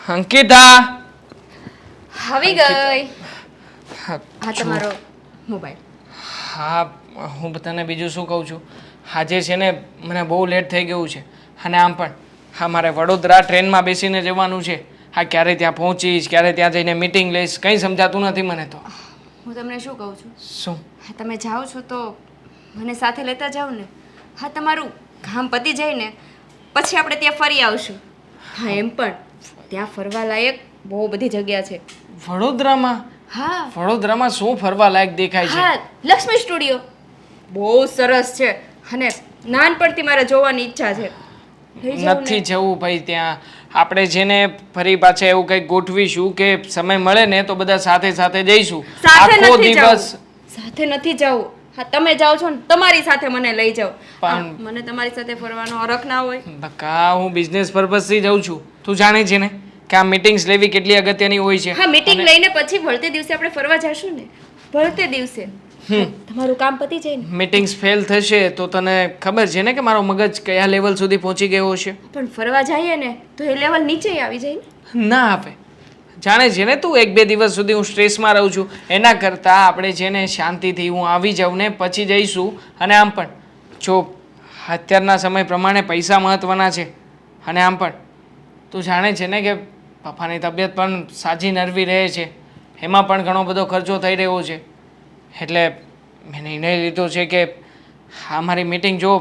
અંકિતા આવી ગઈ. હા, આ તમારો મોબાઈલ. હા હું તને બીજું શું કહું છું, આજે છે ને મને બહુ લેટ થઈ ગયું છે. અને આમ પણ હા મારે વડોદરા ટ્રેનમાં બેસીને જવાનું છે. હા ક્યારે ત્યાં પહોંચીશ, ક્યારે ત્યાં જઈને મીટિંગ લઈશ, કંઈ સમજાતું નથી મને તો. હું તમને શું કહું છું, શું? હા તમે જાઓ છો તો મને સાથે લેતા જાઓ ને. હા તમારું કામ પતી જાય ને પછી આપણે ત્યાં ફરી આવશું. હા એમ પણ ત્યાં ફરવા લાયક બહુ બધી જગ્યા છે. વડોદરામાં? હા વડોદરામાં શું ફરવા લાયક દેખાય છે? હા લક્ષ્મી સ્ટુડિયો બહુ સરસ છે અને નાનપણથી મારે જોવાની ઈચ્છા છે. લઈ જાઉં ને? નથી જવું ભાઈ ત્યાં. આપણે જેને ફરી પાછા એવું કંઈક ગોઠવીશું કે સમય મળે ને તો બધા સાથે સાથે જઈશું. સાથે આખો નથી દિવસ જવું. સાથે નથી જવું. હા તમે જાઓ છો ને તમારી સાથે મને લઈ જાઓ. પણ મને તમારી સાથે ફરવાનો હરખ ના હોય. બકા હું બિઝનેસ પર્પઝથી જાઉં છું. તું જાણે છે ને કે આ મીટિંગ્સ લેવી કેટલી અગત્યની હોય છે. હા મીટિંગ અને લઈને પછી વળતે દિવસે આપણે ફરવા જશું ને. વળતે દિવસે હા, તમારું કામ પતી જાય ને. મીટિંગ્સ ફેલ થશે તો તને ખબર છે ને કે મારો મગજ કયા લેવલ સુધી પહોંચી ગયો છે. પણ ફરવા જઈએ ને તો એ લેવલ નીચે આવી જાય ને. ના આપે. જાણે છે ને તું 1-2 દિવસ સુધી હું સ્ટ્રેસમાં રહું છું એના કરતાં આપણે છે ને શાંતિથી હું આવી જાઉં ને પછી જઈશું. અને આમ પણ જો અત્યારના સમય પ્રમાણે પૈસા મહત્ત્વના છે. અને આમ પણ તું જાણે છે ને કે પપ્પાની તબિયત પણ સાજી નરવી રહે છે, એમાં પણ ઘણો બધો ખર્ચો થઈ રહ્યો છે. એટલે મેં નિર્ણય લીધો છે કે આ મારી મીટિંગ જો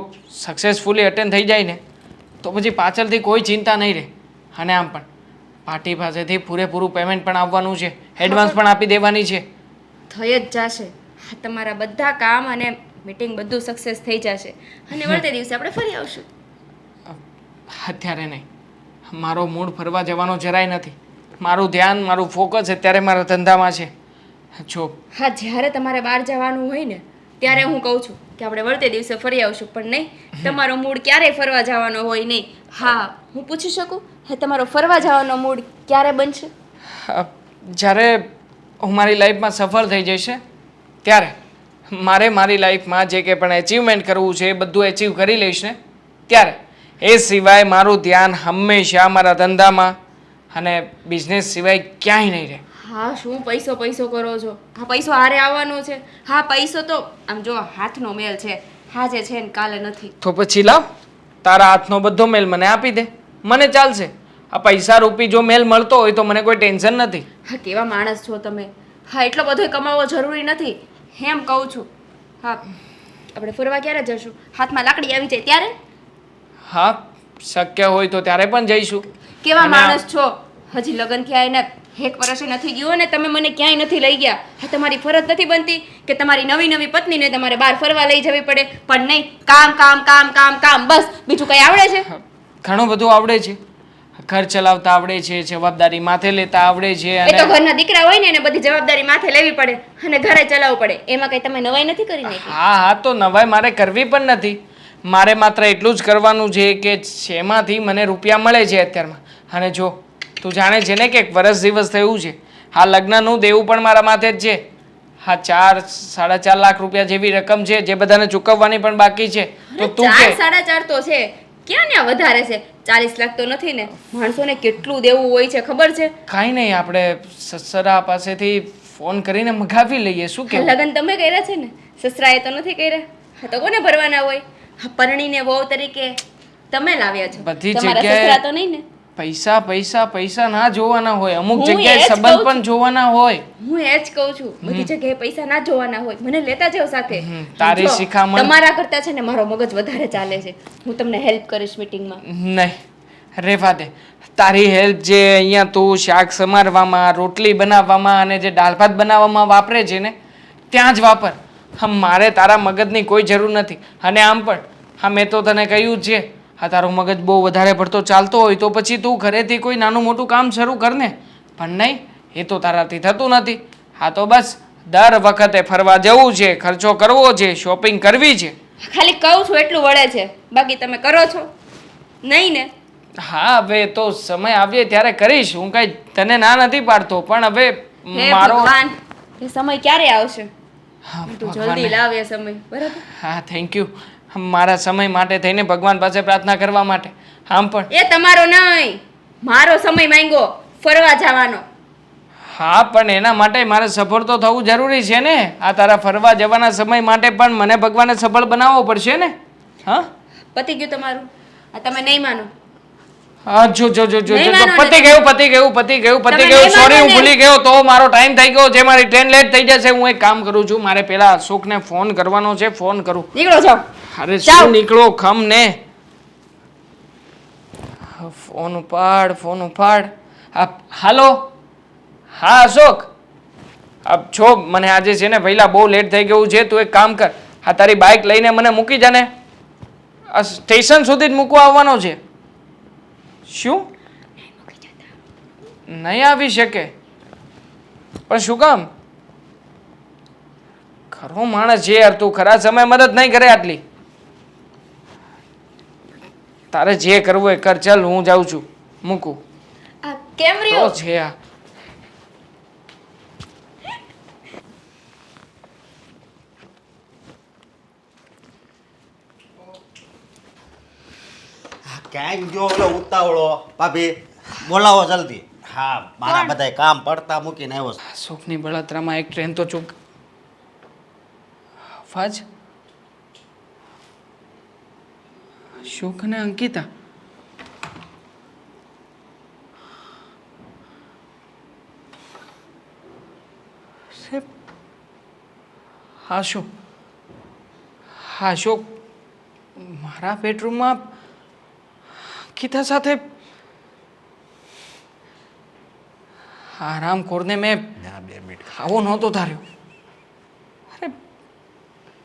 સક્સેસફુલી અટેન્ડ થઈ જાય ને તો પછી પાછળથી કોઈ ચિંતા નહીં રહે. અને આમ પણ પાર્ટી પાસેથી પૂરેપૂરું પેમેન્ટ પણ આવવાનું છે, એડવાન્સ પણ આપી દેવાની છે. થઈ જ જશે. હા તમારા બધા કામ અને મીટિંગ બધું સક્સેસ થઈ જશે અને વળતે દિવસે આપણે ફરી આવશું. અત્યારે નહીં. મારો મૂડ ફરવા જવાનો જરાય નથી. મારું ધ્યાન મારું ફોકસ અત્યારે મારા ધંધામાં છે. જો હા જ્યારે તમારે બહાર જવાનું હોય ને ત્યારે હું કહું છું કે આપણે વળતે દિવસે ફરી આવશું. પણ નહીં, તમારો મૂડ ક્યારેય ફરવા જવાનો હોય નહીં. હા હું પૂછી શકું, હા તમારો ફરવા જવાનો મૂડ ક્યારે બનશે? જ્યારે હું મારી લાઈફમાં સફળ થઈ જશે ત્યારે મારે મારી લાઈફમાં જે કંઈ પણ એચિવમેન્ટ કરવું છે એ બધું એચિવ કરી લઈશ ને ત્યારે. એ સિવાય મારું ધ્યાન હંમેશા મારા ધંધામાં અને બિઝનેસ સિવાય ક્યાંય નહીં રહે. હા શું પૈસો પૈસો કરો છો? હા પૈસો હારે આવવાનો છે. હા પૈસો તો આમ જો હાથનો મેલ છે, આજે છે ને કાલે નથી. તો પછી લાવ તારા હાથનો બધો મેલ મને આપી દે, મને ચાલશે. આ પૈસા રૂપી જો મેલ મળતો હોય તો મને કોઈ ટેન્શન નથી. હા કેવા માણસ છો તમે. હા એટલો બધો કમાવો જરૂરી નથી એમ કહું છું. હા આપણે ફરવા ક્યારે જશું? હાથમાં લાકડી આવી જાય ત્યારે? હા શક્ય હોય તો ત્યારે પણ જઈશું. કેવા અને માણસ છો. હજી લગ્ન થયા એને 1 વર્ષ નથી ગયો ને તમે મને ક્યાંય નથી લઈ ગયા. હા તમારી ફરજ નથી બનતી કે તમારી નવી નવી પત્નીને તમારે બહાર ફરવા લઈ જવી પડે? પણ નહીં, કામ કામ કામ કામ કામ બસ. બીજું કઈ આવડે છે? ઘણું બધું આવડે છે. ઘર ચલાવતા આવડે છે, જવાબદારી માથે લેતા આવડે છે. એ તો ઘરના દીકરા હોય ને એને બધી જવાબદારી માથે લેવી પડે અને ઘરે ચલાવવું પડે. એમાં કઈ તમે નવાઈ નથી કરી નાખી? હા હા તો નવાઈ મારે કરવી પણ નથી. મારે માત્ર એટલું જ કરવાનું છે કે જેમાંથી મને રૂપિયા મળે છે અત્યારમાં. અને જો તું જાણે છે ને કે 1 વર્ષ દિવસ થયું છે. હા લગ્નનું દેવું પણ મારા માથે જ છે. હા 4-4.5 લાખ રૂપિયા જેવી રકમ છે જે બધાને ચૂકવવાની પણ બાકી છે. તો તું કે 4-4.5 તો છે, ક્યાં ને વધારે છે? 40 લાખ તો નથી ને? માણસોને કેટલું દેવું હોય છે ખબર છે? કાંઈ નહીં, આપણે સસરા પાસેથી ફોન કરીને મગાવી લઈએ. શું કે લગ્ન તમે કર્યા છે ને, સસરાએ તો નથી કર્યા. હા તો કોને ભરવાના હોય? હા પરણીને વહુ તરીકે તમે લાવ્યા છો, બધી તમારા જગ્યાએ સસરા તો નહીં ને. પૈસા પૈસા પૈસા ના જોવાના હોય, અમુક હું જગ્યાએ એ જ સંબંધ કહું પણ જોવાના હોય. હું એ જ કહું છું, બધી જગ્યાએ પૈસા ના જોવાના હોય. મને લેતા જાઓ સાથે. તારી જો, શિખામણ તમારા કરતા છે ને મારો મગજ વધારે ચાલે છે. હું તમને હેલ્પ કરીશ મીટિંગમાં. નહીં રેવા દે. તારી હેલ્પ જે અહીંયા તું શાક સમારવામાં, રોટલી બનાવવામાં અને જે દાળ ભાત બનાવવામાં વાપરે છે ને ત્યાં જ વાપર. મારે તારા મગજની કોઈ જરૂર નથી. અને આમ પણ હા મેં તો તને કહ્યું જ છે, હા તારું મગજ બહુ વધારે પડતો ચાલતો હોય તો પછી તું ઘરેથી કોઈ નાનું મોટું કામ શરૂ કર ને. પણ નહીં, એ તો તારાથી થતું નથી. હા તો બસ દર વખતે ફરવા જવું છે, ખર્ચો કરવો છે, શોપિંગ કરવી છે. ખાલી કહું છું એટલું વળે છે, બાકી તમે કરો છો નહીં ને? હા હવે તો સમય આવે ત્યારે કરીશ. હું કઈ તને ના નથી પાડતો, પણ હવે હે મારો ભગવાન, એ સમય ક્યારે આવશે? હા તું ભગવાન. જલ્દી લાવ એ સમય. બરાબર? હા થેન્ક યુ. મારા સમય માટે થઈને ભગવાન પાસે પ્રાર્થના કરવા માટે. આમ પણ એ તમારો નહીં, મારો સમય માંગ્યો. ફરવા જવાનો. હા પણ એના માટે મારે સફળ તો થવું જરૂરી છે ને. આ તારા ફરવા જવાના સમય માટે પણ મને ભગવાને સફળ બનાવવો પડશે ને. હા પતી ગયું તમારું. આ તમે નહીં માનો. હા જો જો જો જો નહીં જો માનો ને પતી તમે. ગયું પતી ગયું પતી ગયું પતી તમે ગયું નહીં સોરી માનો હું ને. ભૂલી ગયો તો મારો ટાઈમ થઈ ગયો છે મારી ટ્રેન લેટ થઈ જશે હું એક કામ કરું છું મારે પેલા અશોકને ફોન કરવાનો છે ફોન કરું નીકળો જાઓ. અરે જાઓ. શું નીકળો ખમ ને ફોન ઉપાડ હાલો હા અશોક છો મને આજે છે ને પહેલા બહુ લેટ થઈ ગયું છે તું એક કામ કર આ તારી બાઇક લઈને મને મૂકી જા ને આ સ્ટેશન સુધી જ મૂકવા આવવાનો છે શું નહીં આવી શકે પણ શું કામ ખરો માણસ છે યાર તું ખરા સમય મદદ નહીં કરે આટલી તારે જે કરવું એ કર ચાલ હું જાઉં છું મૂકું આ કેમ તો રહ્યો? છે આ ક્યાંક જો ઓલો ઉતાવળો ભાભી બોલાવો જલ્દી. હા મારા કોણ? બધાય કામ પડતા મૂકીને આવ્યો છું. સુખની બળતરામાં એક ટ્રેન તો ચૂક ફાજ સુખ અને અંકિતા હા શું હા અશોક મારા બેડરૂમમાં અંકિતા સાથે આરામ ખોરને મેં આવો નહોતો ધાર્યો અરે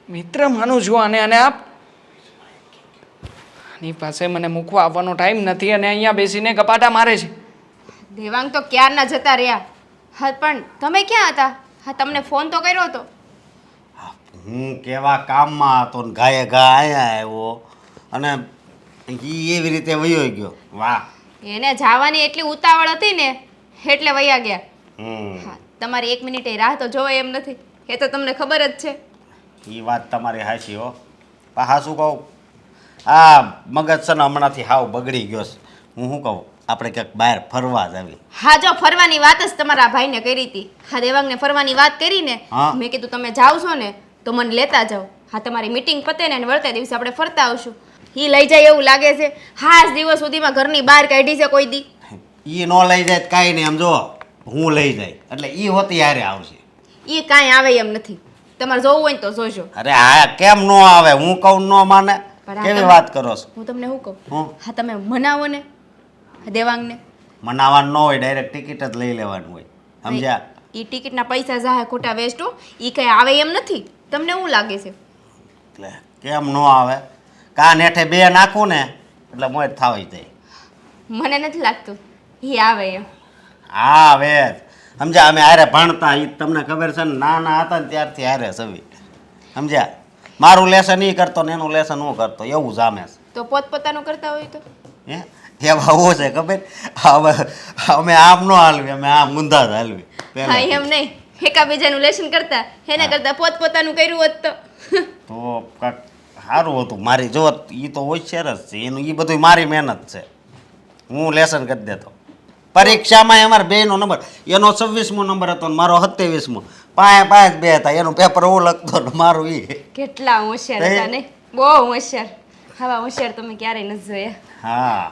મિત્ર માનું છું અને આપ આની પાસે મને મૂકવા આવવાનો ટાઈમ નથી અને અહીંયા બેસીને કપાટા મારે છે દેવાંગ તો ક્યારના જતા રહ્યા. હા પણ તમે ક્યાં હતા? હા તમને ફોન તો કર્યો હતો. હું કેવા કામમાં હતો ને ગાયે ગા અહીંયા આવ્યો અને ઈ એવી રીતે વયો ગયો. વાહ. એને જવાની એટલી ઉતાવળ હતી ને એટલે વયા ગયા. હમ હા તમારી 1 મિનિટે રાહ તો જોવાય એમ નથી એ તો તમને ખબર જ છે. એ વાત તમારી હાચી હો. પણ હા શું કહું આ મગજ છે ને હમણાંથી હાવ બગડી ગયો છે. હું શું કહું આપણે ક્યાંક બહાર ફરવા જ આવી. હા જો ફરવાની વાત જ તમારા ભાઈને કરી હતી. હા દેવાંગને ફરવાની વાત કરીને હા. મેં કીધું તમે જાવ છો ને તો મને લેતા જાઓ. હા તમારી મીટિંગ પતે ને વળતા દિવસે આપણે ફરતા આવશું. ઈ લઈ જાય એવું લાગે છે. હા આજ દિવસ સુધીમાં ઘરની બહાર કાઢી છે કોઈ દી. ઈ ન લઈ જાય તો કાંઈ નહીં. આમ જો હું લઈ જાય એટલે ઈ હોતી હારે આવશે. ઈ કાંઈ આવે એમ નથી. તમારે જોવું હોય ને તો જોજો. અરે આ કેમ ન આવે? હું કહું ન માને. પણ આ કેવી તમે- વાત કરો છો? હું તમને શું કહું હું હા તમે મનાવો ને હા દેવાંગને. મનાવાનું ન હોય ડાયરેક્ટ ટિકિટ જ લઈ લેવાનું હોય સમજ્યા? ઈ ટિકિટના પૈસા જાહે ખોટા વેસ્ટ હો. ઈ કઈ આવે એમ નથી. તમને શું લાગે છે? એટલે કેમ ન આવે? કાન હેઠે બે નાખું ને એટલે મોજ થાવી જાય. મને નથી લાગતું ઈ આવે એમ. હા હવે સમજ્યા અમે હારે ભણતા ઈ તમને ખબર છે ને નાના હતા ને ત્યારથી હારે સવી સમજ્યા? મારું લેસન ઈ કરતો ને એનું લેસન હું કરતો એવું જામે છે. તો પોતપોતાનું કરતા હોય તો હે એવા હું છે ખબર? હવે અમે આમ ન હાલવી અમે આમ ઊંધા જ હાલવી હા પહેલાથી. એમ નહીં એકાબીજાનું લેશન કરતા એના કરતા પોતપોતાનું કર્યું હોત તો તો કાંક સારું હતું. મારી જો એ તો હોશિયાર જ છે એનું એ બધું મારી મહેનત છે. હું લેસન કરી દેતો. પરીક્ષામાં અમારે બેનો નંબર એનો 26મો નંબર હતો ને મારો 27મો. પાંચ બે હતા એનું પેપર હું લખતો ને મારું એ. કેટલા હોશિયાર એ? હતા ને બહુ હોશિયાર. આવા હોશિયાર તમે ક્યારેય નથી જોયા. હા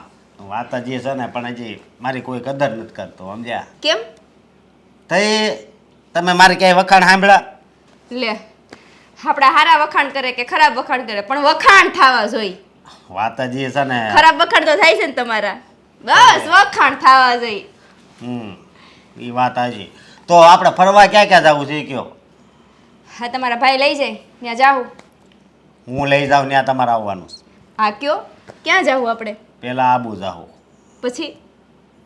વાત જ એ છે ને પણ હજી મારી કોઈ કદર નથી કરતો સમજ્યા? કેમ તઈ તમે મારી ક્યાંય વખાણ સાંભળ્યા? લે આપણા હારા વખાણ કરે કે ખરાબ વખાણ કરે પણ વખાણ થવા જોઈએ. વાત જ એ છે ને. ખરાબ વખાણ તો થાય છે ને તમારા. બસ વખાણ થવા જોઈએ. એ વાત હાજી. તો આપણે ફરવા ક્યાં ક્યાં જવું છે એ કયો? હા તમારા ભાઈ લઈ જાય ત્યાં જાવું. હું લઈ જાઉં ત્યાં તમારે આવવાનું છે. હા કયો ક્યાં જાવું આપણે? પહેલાં આબુ જાઉં પછી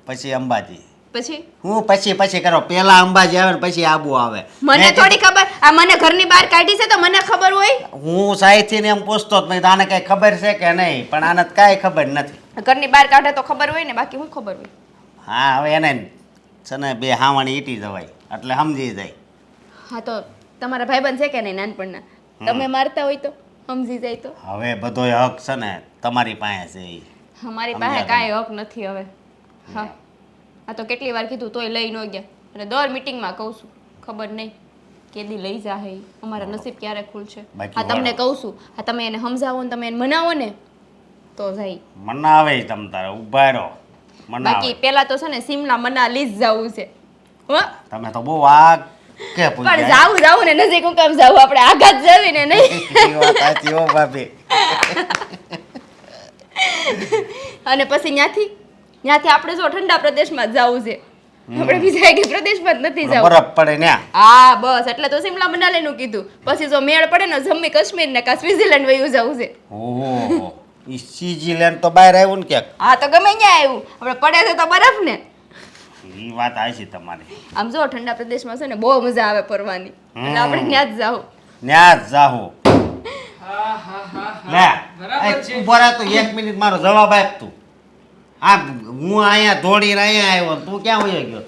પછી અંબાજી. પછી હું પછી કરો. પહેલા અંબાજી આવે ને પછી આબુ આવે. મને મેં થોડી ખબર. આ મને ઘરની બહાર કાઢી છે તો મને ખબર હોય. હું સાહીથી ને એમ પૂછતો જ મેં કીધું આને કઈ ખબર છે કે નહીં પણ આને તો કાંઈ ખબર નથી. ઘરની બહાર કાઢે તો ખબર હોય ને બાકી શું ખબર હોય. હા હવે એને છે ને બે હાવાણી ઈટી જવાય એટલે સમજી જાય. હા તો તમારા ભાઈબંધ છે કે નહીં નાનપણના? તમે મારતા હોય તો સમજી જાય તો. હવે બધોય હક છે ને તમારી પાસે છે ઈ. અમારી સમજ્યા પાસે તમે? કાંઈ હક નથી હવે. હા આ તો કેટલી વાર કીધું તોય લઈ ન ગયા, અને દર મીટિંગમાં કહું છું ખબર નહીં કેદી લઈ જાહે, અમારા નસીબ ક્યારે ખુલશે. બાકી આ તમને કહું છું, આ તમે એને સમજાવો ને તમે એને મનાવો ને તો જાય. મનાવે તમ તારે ઉભા રહો, બાકી મનાવે. પેલા તો છે ને સિમલા મનાલી જ જવું છે હો. તમે તો બહુ આ કે પણ જાવું ને નજીક હું કામ જાવું, આપણે આઘાત જાવી ને નહીં. સાચી હો ભાભી. અને પછી ત્યાંથી આપણે જો ઠંડા પ્રદેશમાં જ જવું છે, આપણે બીજા એક પ્રદેશમાં જ નથી જવું. બરફ પડે ને હા બસ એટલે તો સિમલા મનાલી નું કીધું. પછી જો મેળ પડે ને જમ્મુ કાશ્મીર ને કા સ્વિટરલેન્ડ વયું જવું છે. ઓહો ઈ સ્વિટરલેન્ડ તો બહાર આવ્યું ને ક્યાંક. હા તો ગમે ત્યાં આવ્યું, આપણે પડે છે તો બરફ ને. ઈ વાત આઈ તમારી. આમ જો ઠંડા પ્રદેશમાં છે ને બહુ મજા આવે ફરવાની, એટલે આપણે ત્યાં જ જાવ. ન્યા જ જાહો. હા હા હા લે હા બરાબર છે. ઉભો રહે તો 1 મિનિટ મારો જવાબ આપ તું. આ હું અહીંયા દોડીને અહીંયા આવ્યો, તું ક્યાં વયો ગયો?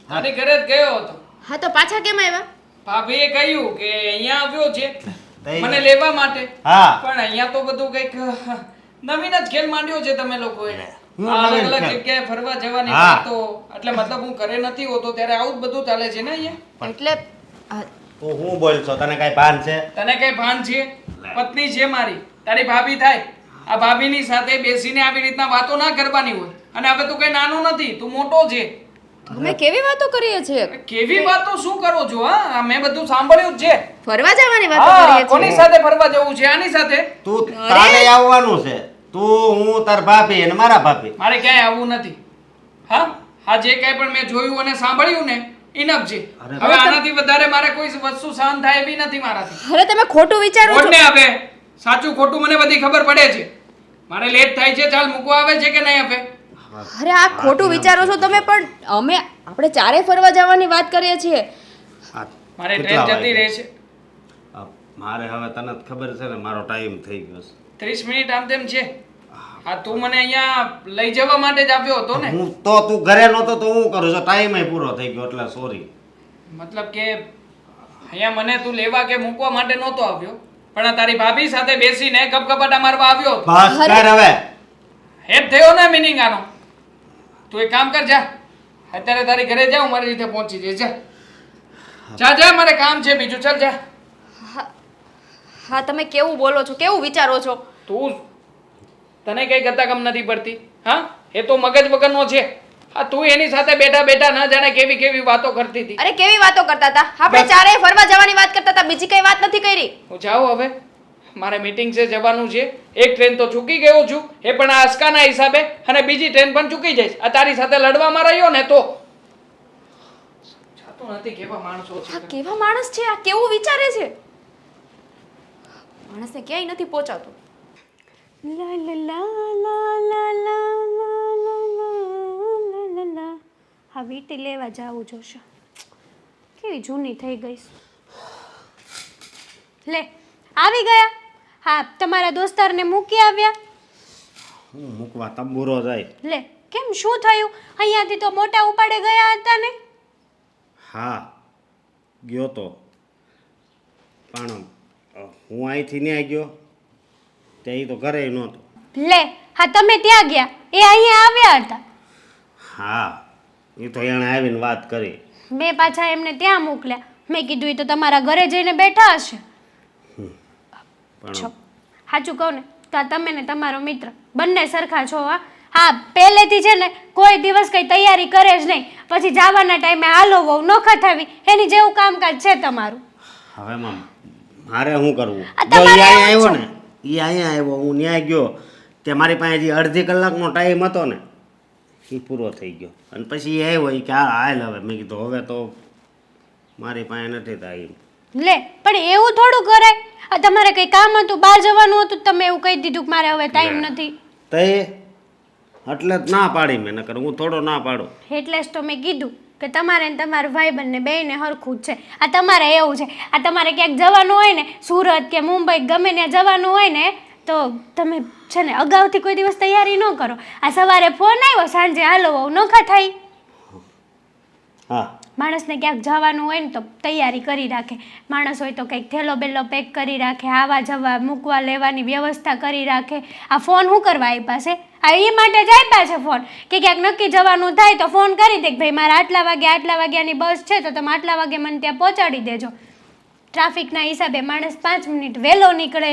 તારી ઘરે જ ગયો હતો. હા તો પાછા કેમ આવ્યા? ભાભીએ કહ્યું કે અહીંયા આવ્યો છે તઈ- મને લેવા માટે. હા. પણ અહીંયા તો બધું કંઈક નવીન જ ખેલ માંડ્યો છે તમે લોકોએ. હું આ નવીન અલગ અલગ ખેલ? જગ્યાએ ફરવા જવાની હા. વાતો. એટલે મતલબ હું ઘરે નથી હોતો ત્યારે આવું જ બધું ચાલે છે ને અહીંયા. એટલે આ, તું હું બોલશો, તને કઈ ભાન છે? તને કઈ ભાન છે? પત્ની છે મારી, તારી ભાભી થાય. આ ભાભીની સાથે બેસીને આવી રીતના વાતો ના કરવાની હોય. અને હવે તું કઈ નાનો નથી, તું મોટો છે. અમે કેવી વાતો કરીએ છીએ? કેવી વાતો શું કરો છો? હા મેં બધું સાંભળ્યું જ છે. ફરવા જવાની વાતો હા કરીએ કોની છીએ. સાથે ફરવા જવું છે? આની સાથે. તું તારે આવવાનું છે, તું હું તાર ભાભી અને મારા ભાભી. મારે ક્યાંય આવવું નથી. હા આ જે કાંઈ પણ મેં જોયું અને સાંભળ્યું ને ઇનફ છે. અરે હવે આનાથી વધારે મારે કોઈ વસ્તુ સહન થાય એવી નથી મારાથી. અરે તમે ખોટું વિચારો છો. કોને હવે સાચું ખોટું મને બધી ખબર પડે છે. મારે લેટ થાય છે, ચાલ મૂકવા આવે છે કે નહીં હવે? અરે આ ખોટું વિચારો છો તમે, પણ આપણે ચારે ફરવા જવાની વાત કરીએ છીએ. આ મારે કેટલા ટ્રેન જતી વાગ્યા? રહે છે. મારે હવે તને જ ખબર છે ને મારો ટાઈમ થઈ ગયો છે. 30 મિનિટ આમ તેમ છે. હા તું મને અહીંયા લઈ જવા માટે જ આવ્યો હતો ને? હું તો તું ઘરે નહોતો તો હું કરું છું, ટાઈમ પૂરો થઈ ગયો એટલે સોરી. મતલબ કે અહીંયા મને તું લેવા કે મૂકવા માટે નહોતો આવ્યો, પણ આ તારી ભાભી સાથે બેસીને કપકપાટા મારવા આવ્યો હતો. બસ કર હવે. હેત થયો ને મિનિંગ આનો. તું એક કામ કર, જા અત્યારે તારી ઘરે જા, હું મારી રીતે પહોંચી જઈશ. જા જા મારે કામ છે બીજું, ચાલ જા. હા તમે કેવું બોલો છો, કેવું વિચારો છો? તું તને કઈ ગતાગમ નથી પડતી? હા એ તો મગજ વગરનો છે. હા તું એની સાથે બેઠા બેઠા ન જાણે કેવી કેવી વાતો કરતી હતી. અરે કેવી વાતો કરતા હતા? આપણે બસ. ચારે ફરવા જવાની વાત કરતા હતા, બીજી કઈ વાત નથી કરી. હું જાઉં હવે, મારે મીટિંગ છે, જવાનું છે. એક ટ્રેન તો ચૂકી ગયો છું, એ પણ આ અસ્કાના હિસાબે, અને બીજી ટ્રેન પણ ચૂકી જઈશ. આ તારી સાથે લડવામાં રહ્યો ને તો જાતું નથી. કેવા માણસો આ છે. કેવા માણસ છે? આ કેવું વિચારે છે? માણસને ક્યાંય નથી પહોંચાતું. લા લા લા લા લા લા લા લા લા લા. હા વીટી લેવા જાવું જોશે. કેવી જૂની થઈ ગઈ છે. લે આવી ગયા? હા તમારા દોસ્તારને મૂકી આવ્યા? હું મૂકવા તંબુરો જાય. લે કેમ શું થયું? અહીંયાથી તો મોટા ઉપાડે ગયા હતા ને? હા ગયો તો, પણ હું અહીંથી ન્યા ગયો તે ઈ તો ઘરે નહોતો. લે હા તમે ત્યાં ગયા, એ અહીંયા આવ્યા હતા. હા એ તો એણે આવીને વાત કરી. મેં પાછા એમને ત્યાં મોકલ્યા. મેં કીધું એ તો તમારા ઘરે જઈને બેઠા હશે. પણ સાચું કહું ને તો આ તમે ને તમારો મિત્ર બંને સરખા છો. હા પહેલેથી છે ને કોઈ દિવસ કઈ તૈયારી કરે જ નહીં, પછી જવાના ટાઈમે હાલો વહુ નોખા થાવી, એની જેવું કામકાજ છે તમારું. હવે મારે શું કરવું? આ જો તમારે ઈ અહીંયા એવું આવ્યો ને, ઈ અહીંયા આવ્યો, હું ન્યા ગયો તે મારી પાસે હજી અડધી કલાકનો ટાઈમ હતો ને એ પૂરો થઈ ગયો. અને પછી એ આવ્યો કે હા હાલ હવે. મેં કીધું હવે તો મારી પાસે નથી ટાઈમ. લે પણ એવું થોડું કરાય? આ તમારે કઈ કામ હતું, બહાર જવાનું હતું, તમે એવું કહી દીધું કે મારે હવે ટાઈમ નથી. તો એટલે જ ના પાડી મેં, નકર હું થોડો ના પાડું. એટલે જ તો મેં કીધું કે તમારે ને તમારા ભાઈબંધને બેયને હરખું જ છે. આ તમારે એવું છે, આ તમારે ક્યાંક જવાનું હોય ને, સુરત કે મુંબઈ ગમે ત્યાં જવાનું હોય ને, તો તમે છે ને અગાઉથી કોઈ દિવસ તૈયારી ન કરો. આ સવારે ફોન આવ્યો, સાંજે હાલો વહુ નોખા થાય. હા માણસને ક્યાંક જવાનું હોય ને તો તૈયારી કરી રાખે. માણસ હોય તો કંઈક થેલો બેલો પેક કરી રાખે, આવા જવા મૂકવા લેવાની વ્યવસ્થા કરી રાખે. આ ફોન શું કરવા આપ્યા છે? હા એ માટે જ આપ્યા છે ફોન કે ક્યાંક નક્કી જવાનું થાય તો ફોન કરી દે કે ભાઈ મારે આટલા વાગ્યાની બસ છે તો તમે આટલા વાગે મને ત્યાં પહોંચાડી દેજો. ટ્રાફિકના હિસાબે માણસ 5 મિનિટ વહેલો નીકળે,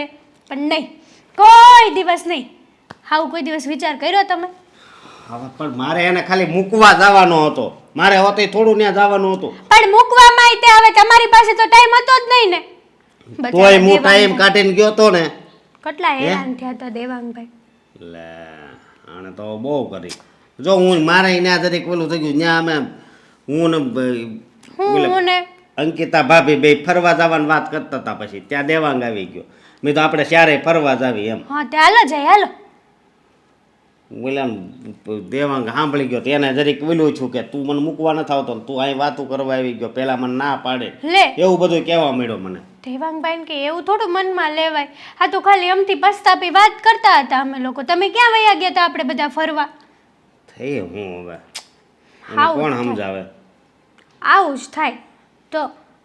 પણ નહીં, કોઈ દિવસ નહીં. હાવ કોઈ દિવસ વિચાર કર્યો તમે? હવે પણ મારે એને ખાલી મૂકવા જવાનો હતો, મારે હોતે થોડું ત્યાં જવાનું હતું. પણ મૂકવામાં તે હવે તમારી પાસે તો ટાઈમ હતો જ નહીં ને. તોય હું ટાઈમ કાઢીને ગયો તો ને. કેટલા હેરાન થયા હતા દેવાંગભાઈ. લે આને તો બહુ કરી. જો હું મારે ત્યાં જરીક પેલું થઈ ગયું, ત્યાં અમે હું ને અંકિતા ભાભી બે ફરવા જવાની વાત કરતા હતા, પછી ત્યાં દેવાંગ આવી ગયો. મેં તો આપણે ક્યારે ફરવા જ આવી એમ. હા તે હાલો જાય હાલો. બોલ્યા દેવાંગ સાંભળી ગયો, એને જરીક બોલ્યું છું કે તું મને મૂકવા નથી આવતો, તું અહીં વાતું કરવા આવી ગયો, પેલા મને ના પાડે, લે એવું બધું કહેવા મળ્યો મને. દેવાંગભાઈ કે એવું થોડું મનમાં લેવાય. હા તો ખાલી અમથી પસ્તાપી વાત કરતા હતા અમે લોકો. તમે ક્યાં વયા ગયા હતા આપણે બધા ફરવા? થઈ હું હવે એને કોણ સમજાવે? આવું જ થાય તો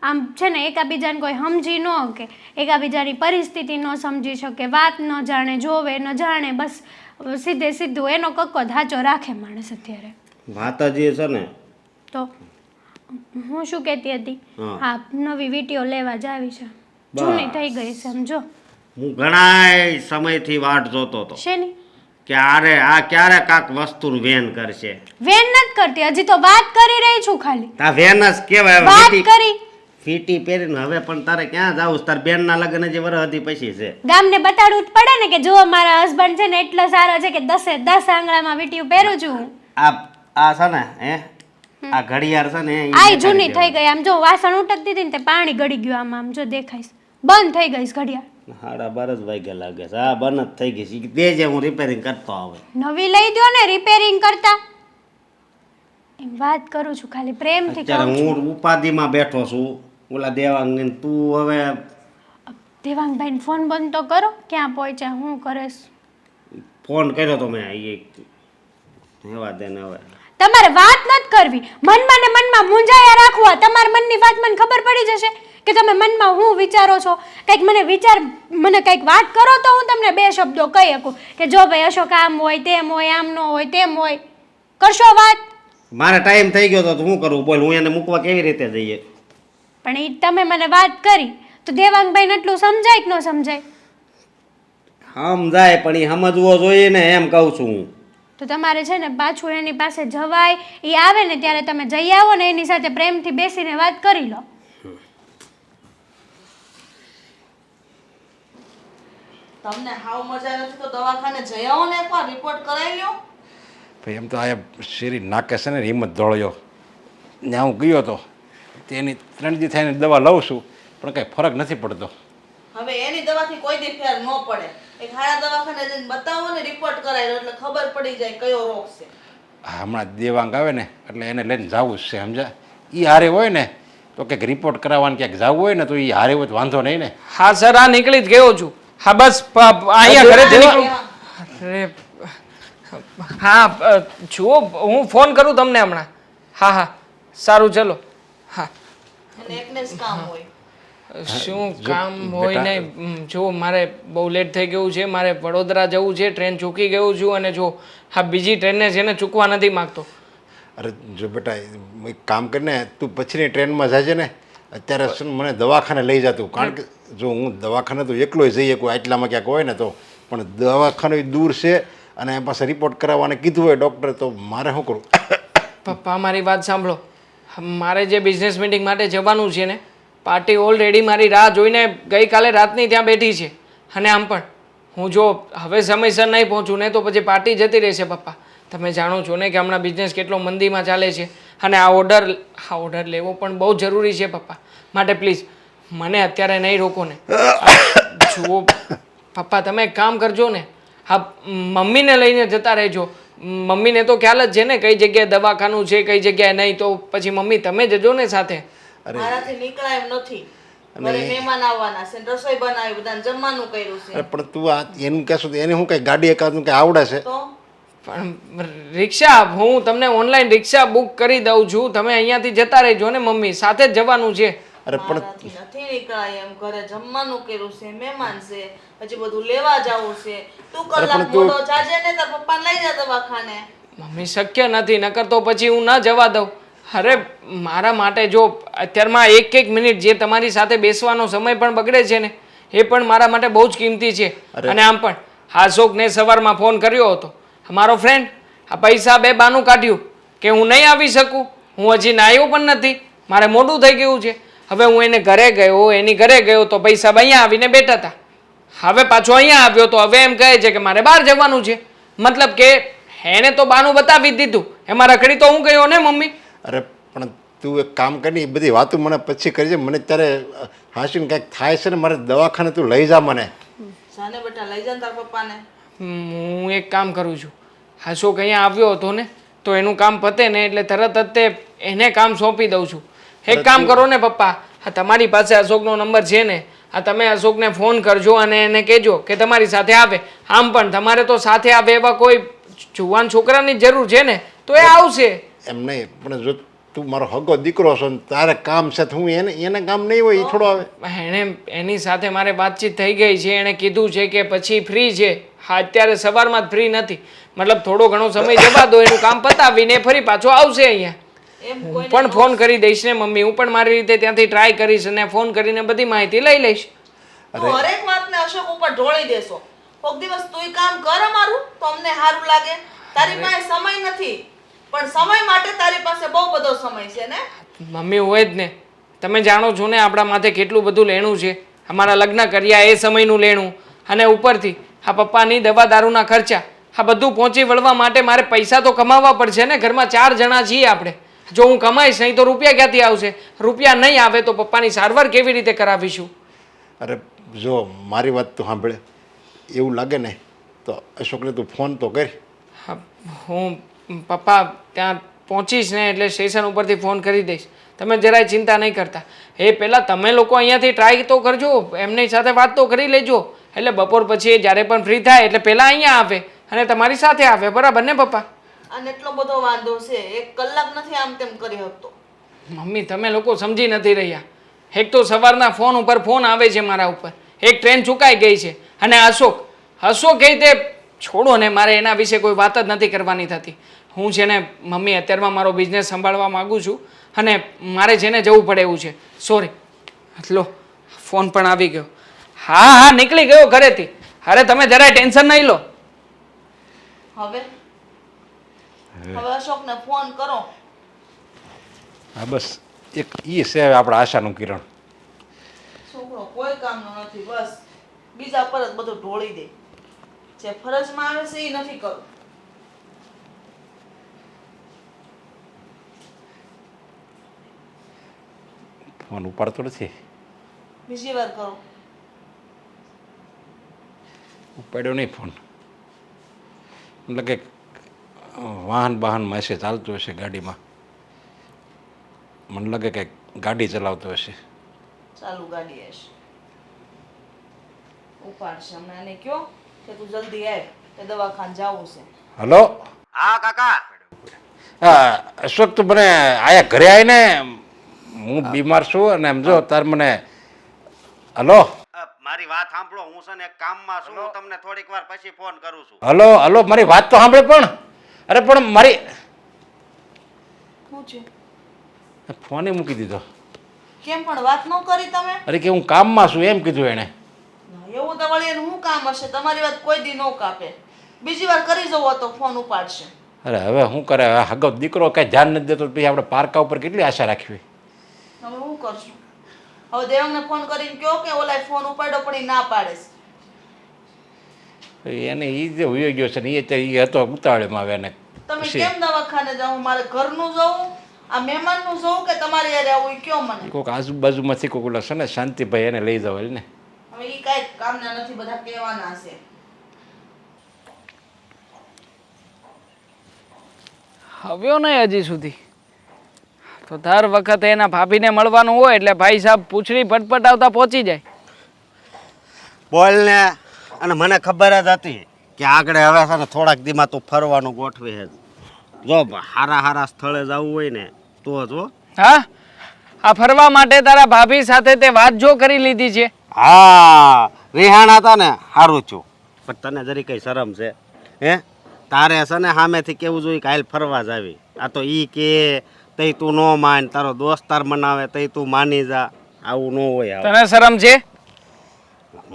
આમ છે ને, એકાબીજાને કોઈ સમજી ન કે, એકાબીજાની પરિસ્થિતિ ન સમજી શકે, વાત ન જાણે, જોવે ન જાણે, બસ સીધે સીધું એનો કક્કો ધાચો રાખે માણસ અત્યારે. વાત જ એ છે ને. તો હું શું કહેતી હતી, હા. હા નવી વીટીઓ લેવા જ આવી છે, જૂની થઈ ગઈ સમજો. હું ઘણા સમયથી વાટ જોતો હતો શેની? કે આ ક્યારે કાક વસ્તુનું વેન કરશે. વેન નથી કરતી, હજી તો વાત કરી રહી છું ખાલી. આ વેન જ કહેવાય. વાત કરી. ફીટી પહેરીને હવે પણ તારે ક્યાં જાવું? તાર બેનના લગ્ન હજી વરસ હતી પછી છે. ગામને બતાડવું જ પડે ને કે જો મારા હસબન્ડ છે ને એટલો સારો છે કે 10 આંગળામાં વીટીયું પહેરું છું હું. આ છે ને આ ઘડિયાળ છે ને આઈ જૂની થઈ ગઈ. આમ જો વાસણ ઉટકતી હતી ને તે પાણી ગળી ગયું. આમ જો દેખાઈશ બંધ થઈ ગઈ ઘડિયાળ. 12:30 વાગ્યા લાગે છે. હા બંધ જ થઈ ગઈ છે. દેજે હું રિપેરિંગ કરતો આવે. નવી લઈ દો ને રિપેરિંગ કરતા. એમ વાત કરું છું ખાલી પ્રેમથી કહું અત્યારે છું. હું ઉપાધિમાં બેઠો છું ઓલા દેવાંગને. તું હવે દેવાંગભાઈને ફોન બંધ તો કરો. ક્યાં પહોંચ્યા, હું કરેશ? ફોન કર્યો તો મેં એવા દે ને હવે. તમારે વાત નથી કરવી, મનમાં ને મનમાં મૂંઝાયા રાખવા. તમારા મનની વાત મને ખબર પડી જશે કે તમે મનમાં હું વિચારો છો. કંઈક મને કંઈક વાત કરો તો હું તમને 2 શબ્દો કહી શકું કે જો ભાઈ અશોક આમ હોય, તેમ હોય, આમ ન હોય, તેમ હોય. કરશો વાત? મારે ટાઈમ થઈ ગયો તો હું કરું? બોલ, હું એને મૂકવા કેવી રીતે જઈએ? પણ એ તમે મને વાત કરી તો દેવાંગભાઈને એટલું સમજાય કે ન સમજાય? સમજાય પણ એ સમજવો જોઈએ ને, એમ કહું છું હું. તો તમારે છે ને પાછું એની પાસે જવાય. એ આવે ને ત્યારે તમે જઈ આવો ને, એની સાથે પ્રેમથી બેસીને વાત કરી લો. તમને હાવ મજા નથી તો દવાખાને જઈ આવો ને, એકવાર રિપોર્ટ કરાવી લ્યો. ભાઈ એમ તો અહીંયા શેરી નાકે છે ને હિંમત દોડ્યો, ત્યાં હું ગયો હતો. તેની 3 દી થઈને દવા લઉં છું પણ કંઈ ફરક નથી પડતો. હવે એની દવાથી કોઈ દી ફેર ન પડે. એક હારા દવાખાને જઈને બતાવો ને, રિપોર્ટ કરાવી લો એટલે ખબર પડી જાય કયો રોગ છે. હમણાં દેવાંગ આવે ને એટલે એને લઈને જવું જ છે, સમજા? એ હારે હોય ને તો કંઈક રિપોર્ટ કરાવવાનું ક્યાંક જવું હોય ને તો એ હારે હોય તો વાંધો નહીં ને. હા સર, આ નીકળી જ ગયો છું. હા બસ અહીંયા ઘરેથી નીકળું. અરે હા જુઓ, હું ફોન કરું તમને હમણાં. હા સારું ચલો. હા અને એકને જ કામ હોય. શું કામ હોય ને? જો મારે બહુ લેટ થઈ ગયું છે, મારે વડોદરા જવું છે, ટ્રેન ચૂકી ગયું છું. અને જો હા બીજી ટ્રેનને છે ને ચૂકવા નથી માગતો. અરે જો બેટા એક કામ કરીને તું પછીની ટ્રેનમાં જાજે ને. અત્યારે શું મને દવાખાને લઈ જતું, કારણ કે જો હું દવાખાને તો એકલો જઈએ કોઈ આટલામાં ક્યાંક હોય ને તો, પણ દવાખાનું દૂર છે અને એ પાસે રિપોર્ટ કરાવવાને કીધું હોય ડૉક્ટરે, તો મારે શું કરું? પપ્પા મારી વાત સાંભળો. મારે જે બિઝનેસ મીટિંગ માટે જવાનું છે ને, પાર્ટી ઓલરેડી મારી રાહ જોઈને ગઈકાલે રાતની ત્યાં બેઠી છે. અને આમ પણ હું જો હવે સમયસર નહીં પહોંચું ને તો પછી પાર્ટી જતી રહેશે. પપ્પા તમે જાણો છો ને કે હમણાં બિઝનેસ કેટલો મંદીમાં ચાલે છે અને આ ઓર્ડર લેવો પણ બહુ જરૂરી છે પપ્પા. માટે પ્લીઝ મને અત્યારે નહીં રોકો ને. જુઓ પપ્પા, તમે એક કામ કરજો ને, હા મમ્મીને લઈને જતા રહેજો. મમ્મીને તો ખ્યાલ જ છે ને કઈ જગ્યાએ દવાખાનું છે, કઈ જગ્યાએ નહીં. તો પછી મમ્મી તમે જજો ને સાથે. મારાથી નીકળાય એમ નથી. ઘરે મહેમાન આવવાના છે, રસોઈ બનાવી, બધાને જમવાનું કર્યું છે. પણ તું આ એનું કહેશો તો એને શું કંઈ ગાડી એકાદનું કંઈ આવડે છે? તો પણ રિક્ષા, હું તમને ઓનલાઈન રિક્ષા બુક કરી દઉં છું. તમે અહીંયાથી જતા રહેજો ને મમ્મી, સાથે જ જવાનું છે. અરે પણ મારાથી નથી નીકળાય એમ. ઘરે જમવાનું કર્યું છે, મહેમાન છે, હજી બધું લેવા જવું છે. તું કલાક મોડો જાજે ને તાર પપ્પાને લઈ જા દવાખાને. મમ્મી શક્ય નથી, નકર તો પછી હું ન જવા દઉં. અરે મારા માટે જો અત્યારમાં એક મિનિટ જે તમારી સાથે બેસવાનો સમય પણ બગડે છે ને એ પણ મારા માટે બહુ જ કિંમતી છે. અને આમ પણ અશોકને સવારમાં ફોન કર્યો હતો, મારો ફ્રેન્ડ. આ પૈસા બે બાનું કાઢ્યું કે હું નહીં આવી શકું, હું હજી નાહ્યો પણ નથી, મારે મોડું થઈ ગયું છે. હવે હું એને ઘરે ગયો, એની ઘરે ગયો તો પૈસા અહીંયા આવીને બેઠા હતા. હવે પાછો અહીંયા આવ્યો તો હવે એમ કહે છે કે મારે બહાર જવાનું છે. મતલબ કે એને તો બાનું બતાવી જ દીધું, એમાં રખડી તો હું ગયો ને મમ્મી. અરે પણ તું એક કામ કરી, એ બધી વાતો મને પછી કરી છે. મને ત્યારે હાસીને કંઈક થાય છે ને, મારે દવાખાને તું લઈ જા મને. જાને બેટા લઈ જા ને તાર પપ્પાને. હું એક કામ કરું છું, અશોક અહીંયા આવ્યો હતો ને તો એનું કામ પતે ને એટલે તરત જ તે એને કામ સોંપી દઉં છું. એક કામ કરો ને પપ્પા, આ તમારી પાસે અશોકનો નંબર છે ને, આ તમે અશોકને ફોન કરજો અને એને કહેજો કે તમારી સાથે આવે. આમ પણ તમારે તો સાથે આવે એવા કોઈ જુવાન છોકરાની જરૂર છે ને તો એ આવશે. એમ નહીં, પણ જો તું મારો હગો દીકરો છો ને તારે કામ છે તો હું એને કામ નહીં હોય એ થોડો આવે. એની સાથે મારે વાતચીત થઈ ગઈ છે, એણે કીધું છે કે પછી ફ્રી છે. હા અત્યારે સવારમાં જ ફ્રી નથી, મતલબ થોડો ઘણો સમય જવા દો, એનું કામ પતાવીને ફરી પાછો આવશે અહીંયા. એમ હું પણ ફોન કરી દઈશ ને મમ્મી, હું પણ મારી રીતે ત્યાંથી ટ્રાય કરીશ અને ફોન કરીને બધી માહિતી લઈ લઈશ. તું હરેક વાતને અશોક ઉપર ઢોળી દેશો. કોક દિવસ તુંય કામ કર અમારું તો અમને સારું લાગે. તારી પાસે સમય નથી, પણ સમય માટે તારી પાસે બહુ બધો સમય છે ને. મમ્મી હોય જ ને, તમે જાણો છો ને આપણા માથે કેટલું બધું લેણું છે. અમારા લગ્ન કર્યા એ સમયનું લેણું, અને ઉપરથી આ પપ્પાની દવા દારૂના ખર્ચા, આ બધું પહોંચી વળવા માટે મારે પૈસા તો કમાવવા પડશે ને. ઘરમાં 4 જણા છીએ આપણે. જો હું કમાઈશ નહીં તો રૂપિયા ક્યાંથી આવશે? રૂપિયા નહીં આવે તો પપ્પાની સારવાર કેવી રીતે કરાવીશું? અરે જો મારી વાત તું સાંભળે, એવું લાગે ને તો અશોકને તું ફોન તો કરી. હા, હું પપ્પા ત્યાં પહોંચીશ ને એટલે સ્ટેશન ઉપરથી ફોન કરી દઈશ. તમે જરાય ચિંતા નહીં કરતા. એ પહેલાં તમે લોકો અહીંયાથી ટ્રાય તો કરજો, એમની સાથે વાત તો કરી લેજો. એટલે બપોર પછી એ જ્યારે પણ ફ્રી થાય એટલે પહેલાં અહીંયા આવે અને તમારી સાથે આવે, બરાબર ને પપ્પા? અને એટલો બધો વાંધો છે, 1 કલાક નથી આમ તેમ કરી શકતો. મમ્મી તમે લોકો સમજી નથી રહ્યા. એક તો સવારના ફોન ઉપર ફોન આવે છે મારા ઉપર, એક ટ્રેન ચૂકાઈ ગઈ છે, અને અશોક એ તે છોડો ને, મારે એના વિશે કોઈ વાત જ નથી કરવાની થતી. હું છે ને મમ્મી અત્યારમાં મારો બિઝનેસ સંભાળવા માગું છું અને મારે છે ને જવું પડે એવું છે. સોરી. લો ફોન પણ આવી ગયો. હા નીકળી ગયો ઘરેથી. અરે તમે જરાય ટેન્શન નહીં લો. હવે અશોકને ફોન કરો. હા બસ એક એ છે હવે આપણા આશાનું કિરણ. છોકરો કોઈ કામનો નથી, બસ બીજા પર જ બધું ઢોળી દે. જે ફરજમાં આવે છે એ નથી કરવું. ફોન ઉપાડતો નથી. બીજી વાર કરો. ઉપાડ્યો નહીં ફોન. એટલે કે વાહનમાં હશે, ચાલતું હશે ગાડીમાં. મને લાગે કે ગાડી ચલાવતો હશે. ચાલુ ગાડી હશે. ઉપાડશે હમણાં એને કયો કે તું જલ્દી આવ, કે દવાખાને જવું છે. હલો. હા કાકા. હા અશોક, તું મને આયા ઘરે આવીને, હું બીમાર છું અને એમ જો તાર મને. હલો મારી વાત સાંભળો, હું છે ને એક કામમાં છું, હું તમને થોડીક વાર પછી ફોન કરું છું. હલો હલો મારી વાત તો સાંભળે. પણ અરે પણ મારી શું છે? ફોને મૂકી દીધો. કેમ પણ વાત ન કરી તમે? અરે કે હું કામમાં છું એમ કીધું એણે. એવું તો વળી એનું શું કામ હશે? તમારી વાત કોઈ દી ન કાપે. બીજી વાર કરી જવો તો ફોન ઉપાડશે. અરે હવે શું કરે, હગો દીકરો કાંઈ ધ્યાન નથી દેતો, પછી આપણે પારકા ઉપર કેટલી આશા રાખવી. તમે શું કરશો? હવે દેવંગને ફોન કરીને કહો કે ઓલા ફોન ઉપાડ્યો પણ એ ના પાડે છે. એને એ જે હોઈ ગયો છે ને એ હતો ઉતાવળેમાં આવે ને. તમે કેમ દવાખાને જાઓ? મારે ઘરનું જોવું, આ મહેમાનનું જોવું કે તમારી યારે આવું ઈ કયો મને? કોઈક આજુબાજુમાંથી કોઈક ઓલા છે ને શાંતિભાઈ એને લઈ જાવ ને. હવે ઈ કાંઈ કામના નથી, બધા કહેવાના છે. આવ્યો નહીં હજી સુધી તો દર વખતે એના ભાભીને મળવાનું હોય એટલે ભાઈ સાહેબ પૂછડી પટપટાવતા પહોંચી જાય. બોલ ને. અને મને ખબર જ હતી કે આગળ હવે છે ને થોડાક દીમાં તું ફરવાનું ગોઠવી છે. જો હારા સ્થળે જવું હોય ને તો જો. હા આ ફરવા માટે તારા ભાભી સાથે તે વાત જો કરી લીધી છે. હા રિહાણા હતા ને સારું છું, પણ તને જરી કઈ શરમ છે હે? તારે છે ને સામેથી કેવું જોઈએ કે હાલ ફરવા જ આવી. આ તો ઈ કે તઈ તું ન માન, તારો દોસ્તાર મનાવે તઈ તું માની જા. આવું ન હોય. આવું તને શરમ છે?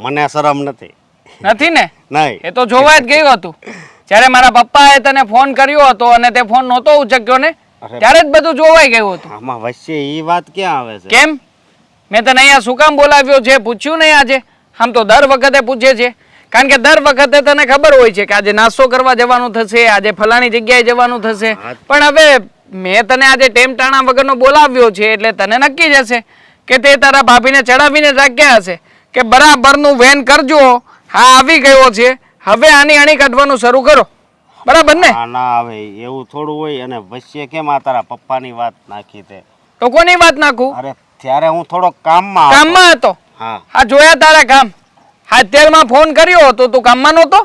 મને શરમ નથી. નથી ને? નહીં. એ તો જોવા જ ગયું હતું. જ્યારે મારા પપ્પાએ તને ફોન કર્યો હતો અને તે ફોન નહોતો ઉચક્યો ને, ત્યારે જ બધું જોવાઈ ગયું હતું. આમાં વચ્ચે ઈ વાત ક્યાં આવે છે? કેમ? મેં તને અહીંયા શું કામ બોલાવ્યો છે પૂછ્યું નહીં આજે? આમ તો દર વખતે પૂછે છે, કારણ કે દર વખતે તને ખબર હોય છે કે આજે નાસ્તો કરવા જવાનું થશે, આજે ફલાણી જગ્યાએ જવાનું થશે. પણ હવે મેં તને આજે ટેમટાણા વગરનો બોલાવ્યો છે એટલે તને નક્કી જ હશે કે તે તારા ભાભીને ચડાવીને રાખ્યા હશે કે બરાબરનું વેન કરજો. હા આવી ગયો છે, હવે આની અણી કાઢવાનું શરૂ કરો. બરાબર ને? હા ના આવે એવું થોડું હોય. અને વચ્ચે કેમ આ તારા પપ્પાની વાત નાખી તે? તો કોની વાત નાખું? અરે ત્યારે હું થોડો કામમાં હતો. કામમાં હતો. હા હા જોયા તારા કામ. અત્યારમાં ફોન કર્યો હતો તું કામમાં નહોતો?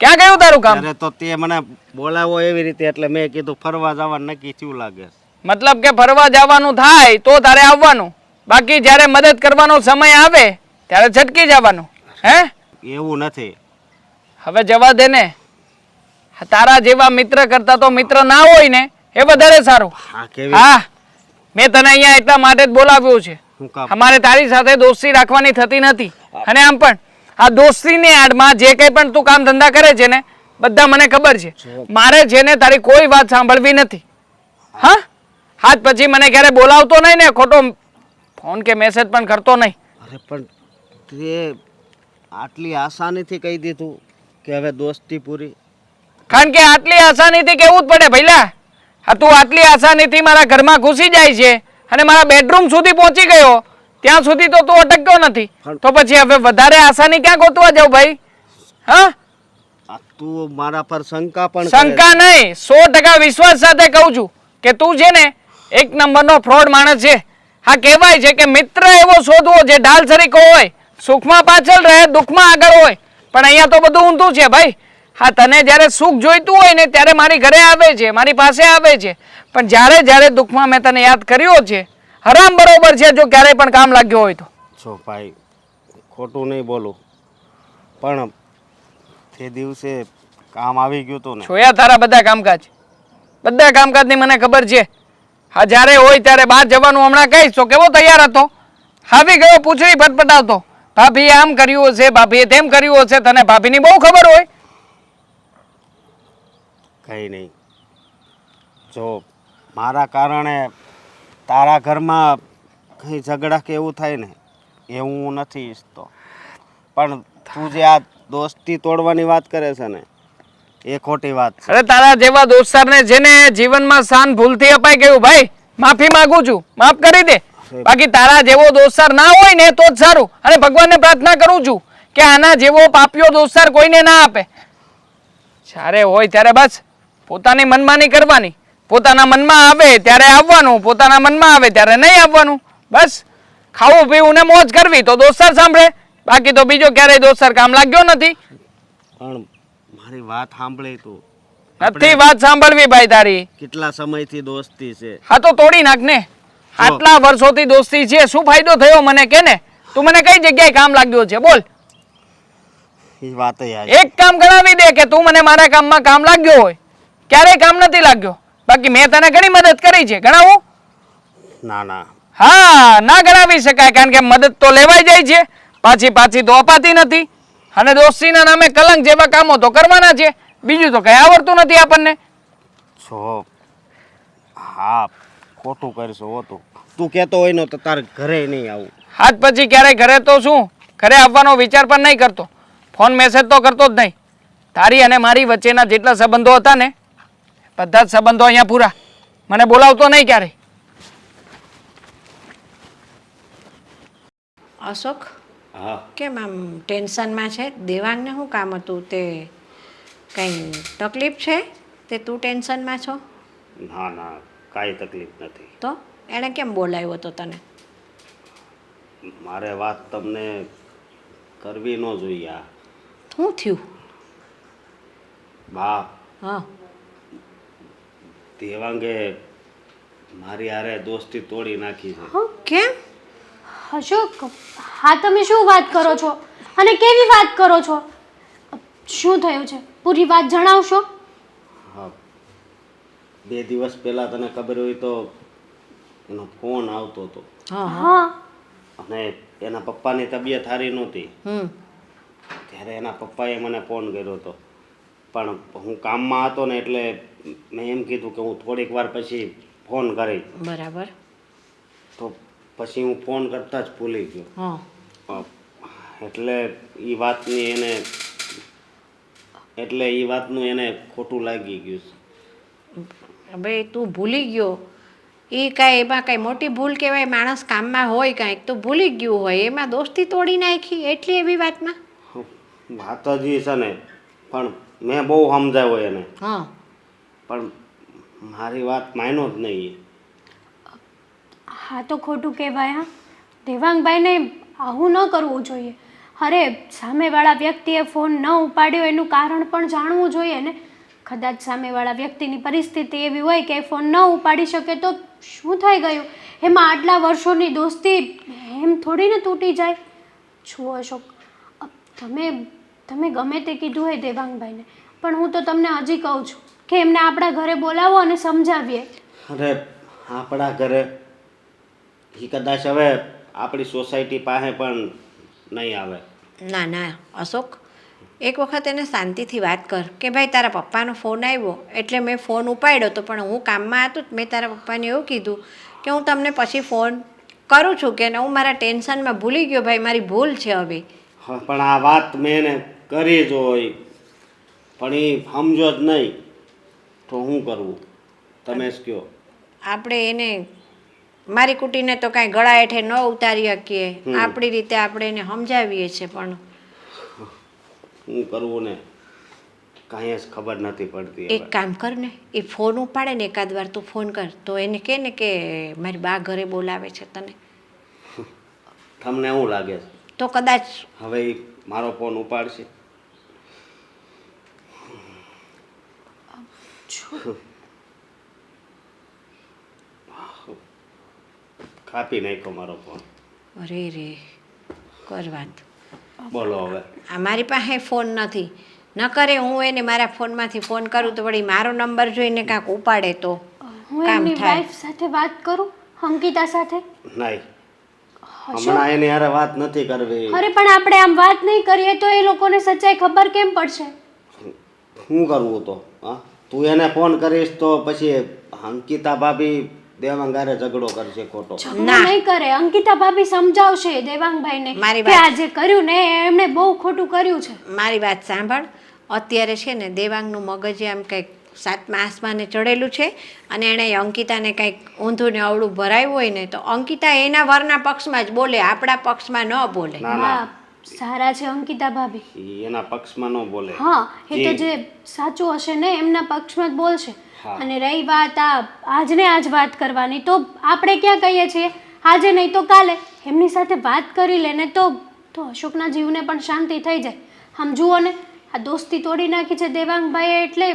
ક્યાં ગયું તારું કામ? અરે તો તે મને બોલાવો એવી રીતે એટલે મેં કીધું ફરવા જવાનું નક્કી થયું લાગે. મતલબ કે ફરવા જવાનું થાય તો તારે આવવાનું, બાકી જ્યારે મદદ કરવાનો સમય આવે ત્યારે છટકી જવાનું. હે? એવું નથી. હવે જવા દે ને. તારા જેવા મિત્ર કરતા તો મિત્ર ના હોય ને એ વધારે સારું. હા કેવી? હા મેં તને અહીંયા એટલા માટે જ બોલાવ્યો છે. શું કામ? અમારે તારી સાથે દોસ્તી રાખવાની થતી નથી. અને આમ પણ આ દોસ્તીની આડમાં જે કંઈ પણ તું કામ ધંધા કરે છે ને બધા મને ખબર છે. મારે છે ને તારી કોઈ વાત સાંભળવી નથી. હા હાથ પછી મને ક્યારે બોલાવતો નહીં ને ખોટો ફોન કે મેસેજ પણ કરતો નહીં. અરે પણ તે આટલી આસાનીથી કહી દીધું કે હવે દોસ્તી પૂરી? કારણ કે આટલી આસાનીથી કેવું જ પડે ભઈલા. હા તું આટલી આસાનીથી મારા ઘરમાં ઘૂસી જાય છે અને મારા બેડરૂમ સુધી પહોંચી ગયો, ત્યાં સુધી તો તું અટક્યો નથી, તો પછી હવે વધારે આસાની ક્યાં ગોતવા જાવ ભાઈ? હા આ તું મારા પર શંકા પણ કરે છે. શંકા નહીં, 100% વિશ્વાસ સાથે કહું છું કે તું છે ને એક નંબરનો ફ્રોડ માણસ છે. હા કહેવાય છે કે મિત્ર એવો શોધવો જે ઢાલ સરીકો હોય, સુખમાં પાછળ રહે દુઃખમાં આગળ હોય, પણ અહીંયા તો બધું ઊંધું છે ભાઈ. હા તને જ્યારે સુખ જોઈતું હોય ને ત્યારે મારી ઘરે આવે છે, મારી પાસે આવે છે, પણ જ્યારે જ્યારે દુઃખમાં મેં તને યાદ કર્યો છે હરામ બરોબર છે જો ક્યારેય પણ કામ લાગ્યો હોય તો. છો ભાઈ ખોટું નહીં બોલું, પણ તે દિવસે કામ આવી ગયું હતું ને. જોયા તારા બધા કામકાજની મને ખબર છે. હા જ્યારે હોય ત્યારે બહાર જવાનું હમણાં કહીશ તો કેવો તૈયાર હતો, આવી ગયો પૂછડી ફટફટાવતો, ભાભીએ આમ કર્યું હશે, ભાભીએ તેમ કર્યું હશે. તને ભાભીની બહુ ખબર હોય. કંઈ નહીં, જો મારા કારણે તારા ઘરમાં કંઈ ઝઘડા કે એવું થાય ને એ હું નથી ઈચ્છતો, પણ તું જે આ દોસ્તી તોડવાની વાત કરે છે ને એ ખોટી વાત છે. અરે તારા જેવા દોસ્તારને જેને જીવનમાં સ્થાન ભૂલથી અપાઈ ગયું ભાઈ, માફી માંગુ છું, માફ કરી દે. બાકી તારા જેવો દોસ્તાર ના હોય ને તો જ સારું. અને ભગવાનને પ્રાર્થના કરું છું કે આના જેવો પાપિયો દોસ્તાર કોઈને ના આપે. જ્યારે હોય ત્યારે બસ પોતાની મનમાની કરવાની, પોતાના મનમાં આવે ત્યારે આવવાનું, પોતાના મનમાં આવે ત્યારે નહીં આવવાનું. બસ ખાવું પીવું ને મોજ કરવી તો દોસ્તાર સાંભળે, બાકી તો બીજો ક્યારેય દોસ્તાર કામ લાગ્યો નથી. પણ મારી વાત સાંભળી તું. નથી વાત સાંભળવી ભાઈ તારી. કેટલા સમયથી દોસ્તી છે. હા તો તોડી નાખ ને. આટલા વર્ષોથી દોસ્તી છે, શું ફાયદો થયો મને કે ને? તું મને કઈ જગ્યાએ કામ લાગ્યો છે બોલ? એ વાત એક કામ ગણાવી દે કે તું મને મારા કામમાં કામ લાગ્યો હોય. ક્યારેય કામ નથી લાગ્યો, બાકી મેં તને ઘણી મદદ કરી છે. ગણાવું? ના ના હા ના ગણાવી શકાય, કારણ કે મદદ તો લેવાઈ જાય છે, પાછી તો અપાતી નથી. અને દોસ્તીના નામે કલંક જેવા કામો તો કરવાના છે, બીજું તો કઈ આવડતું નથી આપણને. છો હા ખોટું કરશો હોતું. તું કહેતો હોય ને તો તારે ઘરે નહીં આવું. હાથ પછી ક્યારેય ઘરે તો શું, ઘરે આવવાનો વિચાર પણ નહીં કરતો, ફોન મેસેજ તો કરતો જ નહીં. તારી અને મારી વચ્ચેના જેટલા સંબંધો હતા ને બધા જ સંબંધો અહીંયા પૂરા. મને બોલાવતો નહીં ક્યારેય. અશોક હા કેમ આમ ટેન્શનમાં છે? દેવાંગને શું કામ હતું? તે કંઈ તકલીફ છે તે તું ટેન્શનમાં છો? ના ના કાંઈ તકલીફ નથી. તો એણે કેમ બોલાવ્યો હતો તને? મારે વાત તમને કરવી ન જોઈએ. આ શું થયું? બા હા દેવાંગે મારી હારે દોસ્તી તોડી નાખી છે. હા કેમ? અશોક, હા તમે શું વાત કરો છો અને કેવી વાત કરો છો? શું થયું છે? પૂરી વાત જણાવશો? હા, 2 દિવસ પહેલા તને ખબર હોય તો એનો ફોન આવતો હતો હા હા. હા. અને એના પપ્પાની તબિયત સારી નહોતી. હમ. ત્યારે એના પપ્પાએ મને ફોન કર્યો હતો, પણ હું કામમાં હતો ને એટલે મેં એમ કીધું કે હું થોડીક વાર પછી ફોન કરીશ. બરાબર. તો પછી હું ફોન કરતાં જ ભૂલી ગયો. હા. એટલે એ વાતનું એને ખોટું લાગી ગયું છે. હવે તું ભૂલી ગયો એ કાંઈ એમાં કાંઈ મોટી ભૂલ કહેવાય? માણસ કામમાં હોય કાંઈક તો ભૂલી ગયું હોય, એમાં દોસ્તી તોડી નાખી એટલી એવી વાતમાં? વાત જ છે ને, પણ મેં બહુ સમજાવ્યો એને, હા. પણ મારી વાત માન્યો જ નહીં. હા તો ખોટું કહેવાય. હા, દેવાંગભાઈને આવું ન કરવું જોઈએ. અરે, સામેવાળા વ્યક્તિએ ફોન ન ઉપાડ્યો એનું કારણ પણ જાણવું જોઈએ ને. કદાચ સામેવાળા વ્યક્તિની પરિસ્થિતિ એવી હોય કે ફોન ન ઉપાડી શકે તો શું થઈ ગયું? એમાં આટલા વર્ષોની દોસ્તી એમ થોડી ને તૂટી જાય. જુઓ અશોક, તમે ગમે તે કીધું હોય દેવાંગભાઈને, પણ હું તો તમને હજી કહું છું કે એમને આપણા ઘરે બોલાવો અને સમજાવીએ. અરે આપણા ઘરે એ કદાચ હવે આપણી સોસાયટી પાસે પણ નહીં આવે. ના ના અશોક, એક વખત એને શાંતિથી વાત કર કે ભાઈ તારા પપ્પાનો ફોન આવ્યો એટલે મેં ફોન ઉપાડ્યો હતો, પણ હું કામમાં હતો. મેં તારા પપ્પાને એવું કીધું કે હું તમને પછી ફોન કરું છું, કે હું મારા ટેન્શનમાં ભૂલી ગયો ભાઈ, મારી ભૂલ છે હવે. હા, પણ આ વાત મેં એને કરી જ હોય, પણ એ સમજો જ નહીં, તો શું કરવું તમે જ કહો. આપણે એને મારી કુટીને તો કાંઈ ગળા હેઠે ન ઉતારી શકીએ. આપણી રીતે આપણે એને સમજાવીએ છીએ, પણ શું કરવું ને કાંઈ જ ખબર નથી પડતી. એક કામ કર ને, એ ફોન ઉપાડે ને એકાદ વાર તું ફોન કર તો એને કહે ને કે મારી બા ઘરે બોલાવે છે તને. તમને શું લાગે છે તો કદાચ હવે ઈ મારો ફોન ઉપાડશે? કાપી નાખ્યો મારો ફોન. અરે રે, કર વાત. બોલો હવે. આ મારી પાસે ફોન નથી, ન કરે હું એને મારા ફોનમાંથી ફોન કરું તો વળી મારો નંબર જોઈને કાંઈક ઉપાડે તો હું કામ એમની થાય. વાઈફ સાથે વાત કરું, અંકિતા સાથે. નહીં, હમણાં એની હારે વાત નથી કરવી. અરે પણ આપણે આમ વાત નહીં કરીએ તો એ લોકોને સચ્ચાઈ ખબર કેમ પડશે? શું કરવું તો? હા, તું એને ફોન કરીશ તો પછી અંકિતા ભાભી દેવાંગારે ઝઘડો કરશે ખોટો. ઝઘડો નહીં કરે, અંકિતા ભાભી સમજાવશે દેવાંગભાઈને મારી કે વાત- આ જે કર્યું ને એમણે બહુ ખોટું કર્યું છે. મારી વાત સાંભળ, અત્યારે છે ને દેવાંગનું મગજ આમ કંઈક 7મા આસમાને ચડેલું છે, અને એણે અંકિતાને કંઈક ઊંધું ને અવળું ભરાયું હોય ને તો અંકિતા એના વરના પક્ષમાં જ બોલે, આપણા પક્ષમાં ન બોલે. ના ના, હા, સારા છે અંકિતા ભાભી. ઈ એના પક્ષમાં ન બોલે. હા, એ તો જી. જે સાચું હશે ને એમના પક્ષમાં જ બોલશે. હા. અને રહી વાત આજને આજ વાત કરવાની, તો આપણે ક્યાં કહીએ છીએ આજે નહીં તો કાલે એમની સાથે વાત કરી લે ને તો અશોકના જીવને પણ શાંતિ થઈ જાય. આમ જુઓ ને, આ દોસ્તી તોડી નાખી છે દેવાંગભાઈએ, એટલે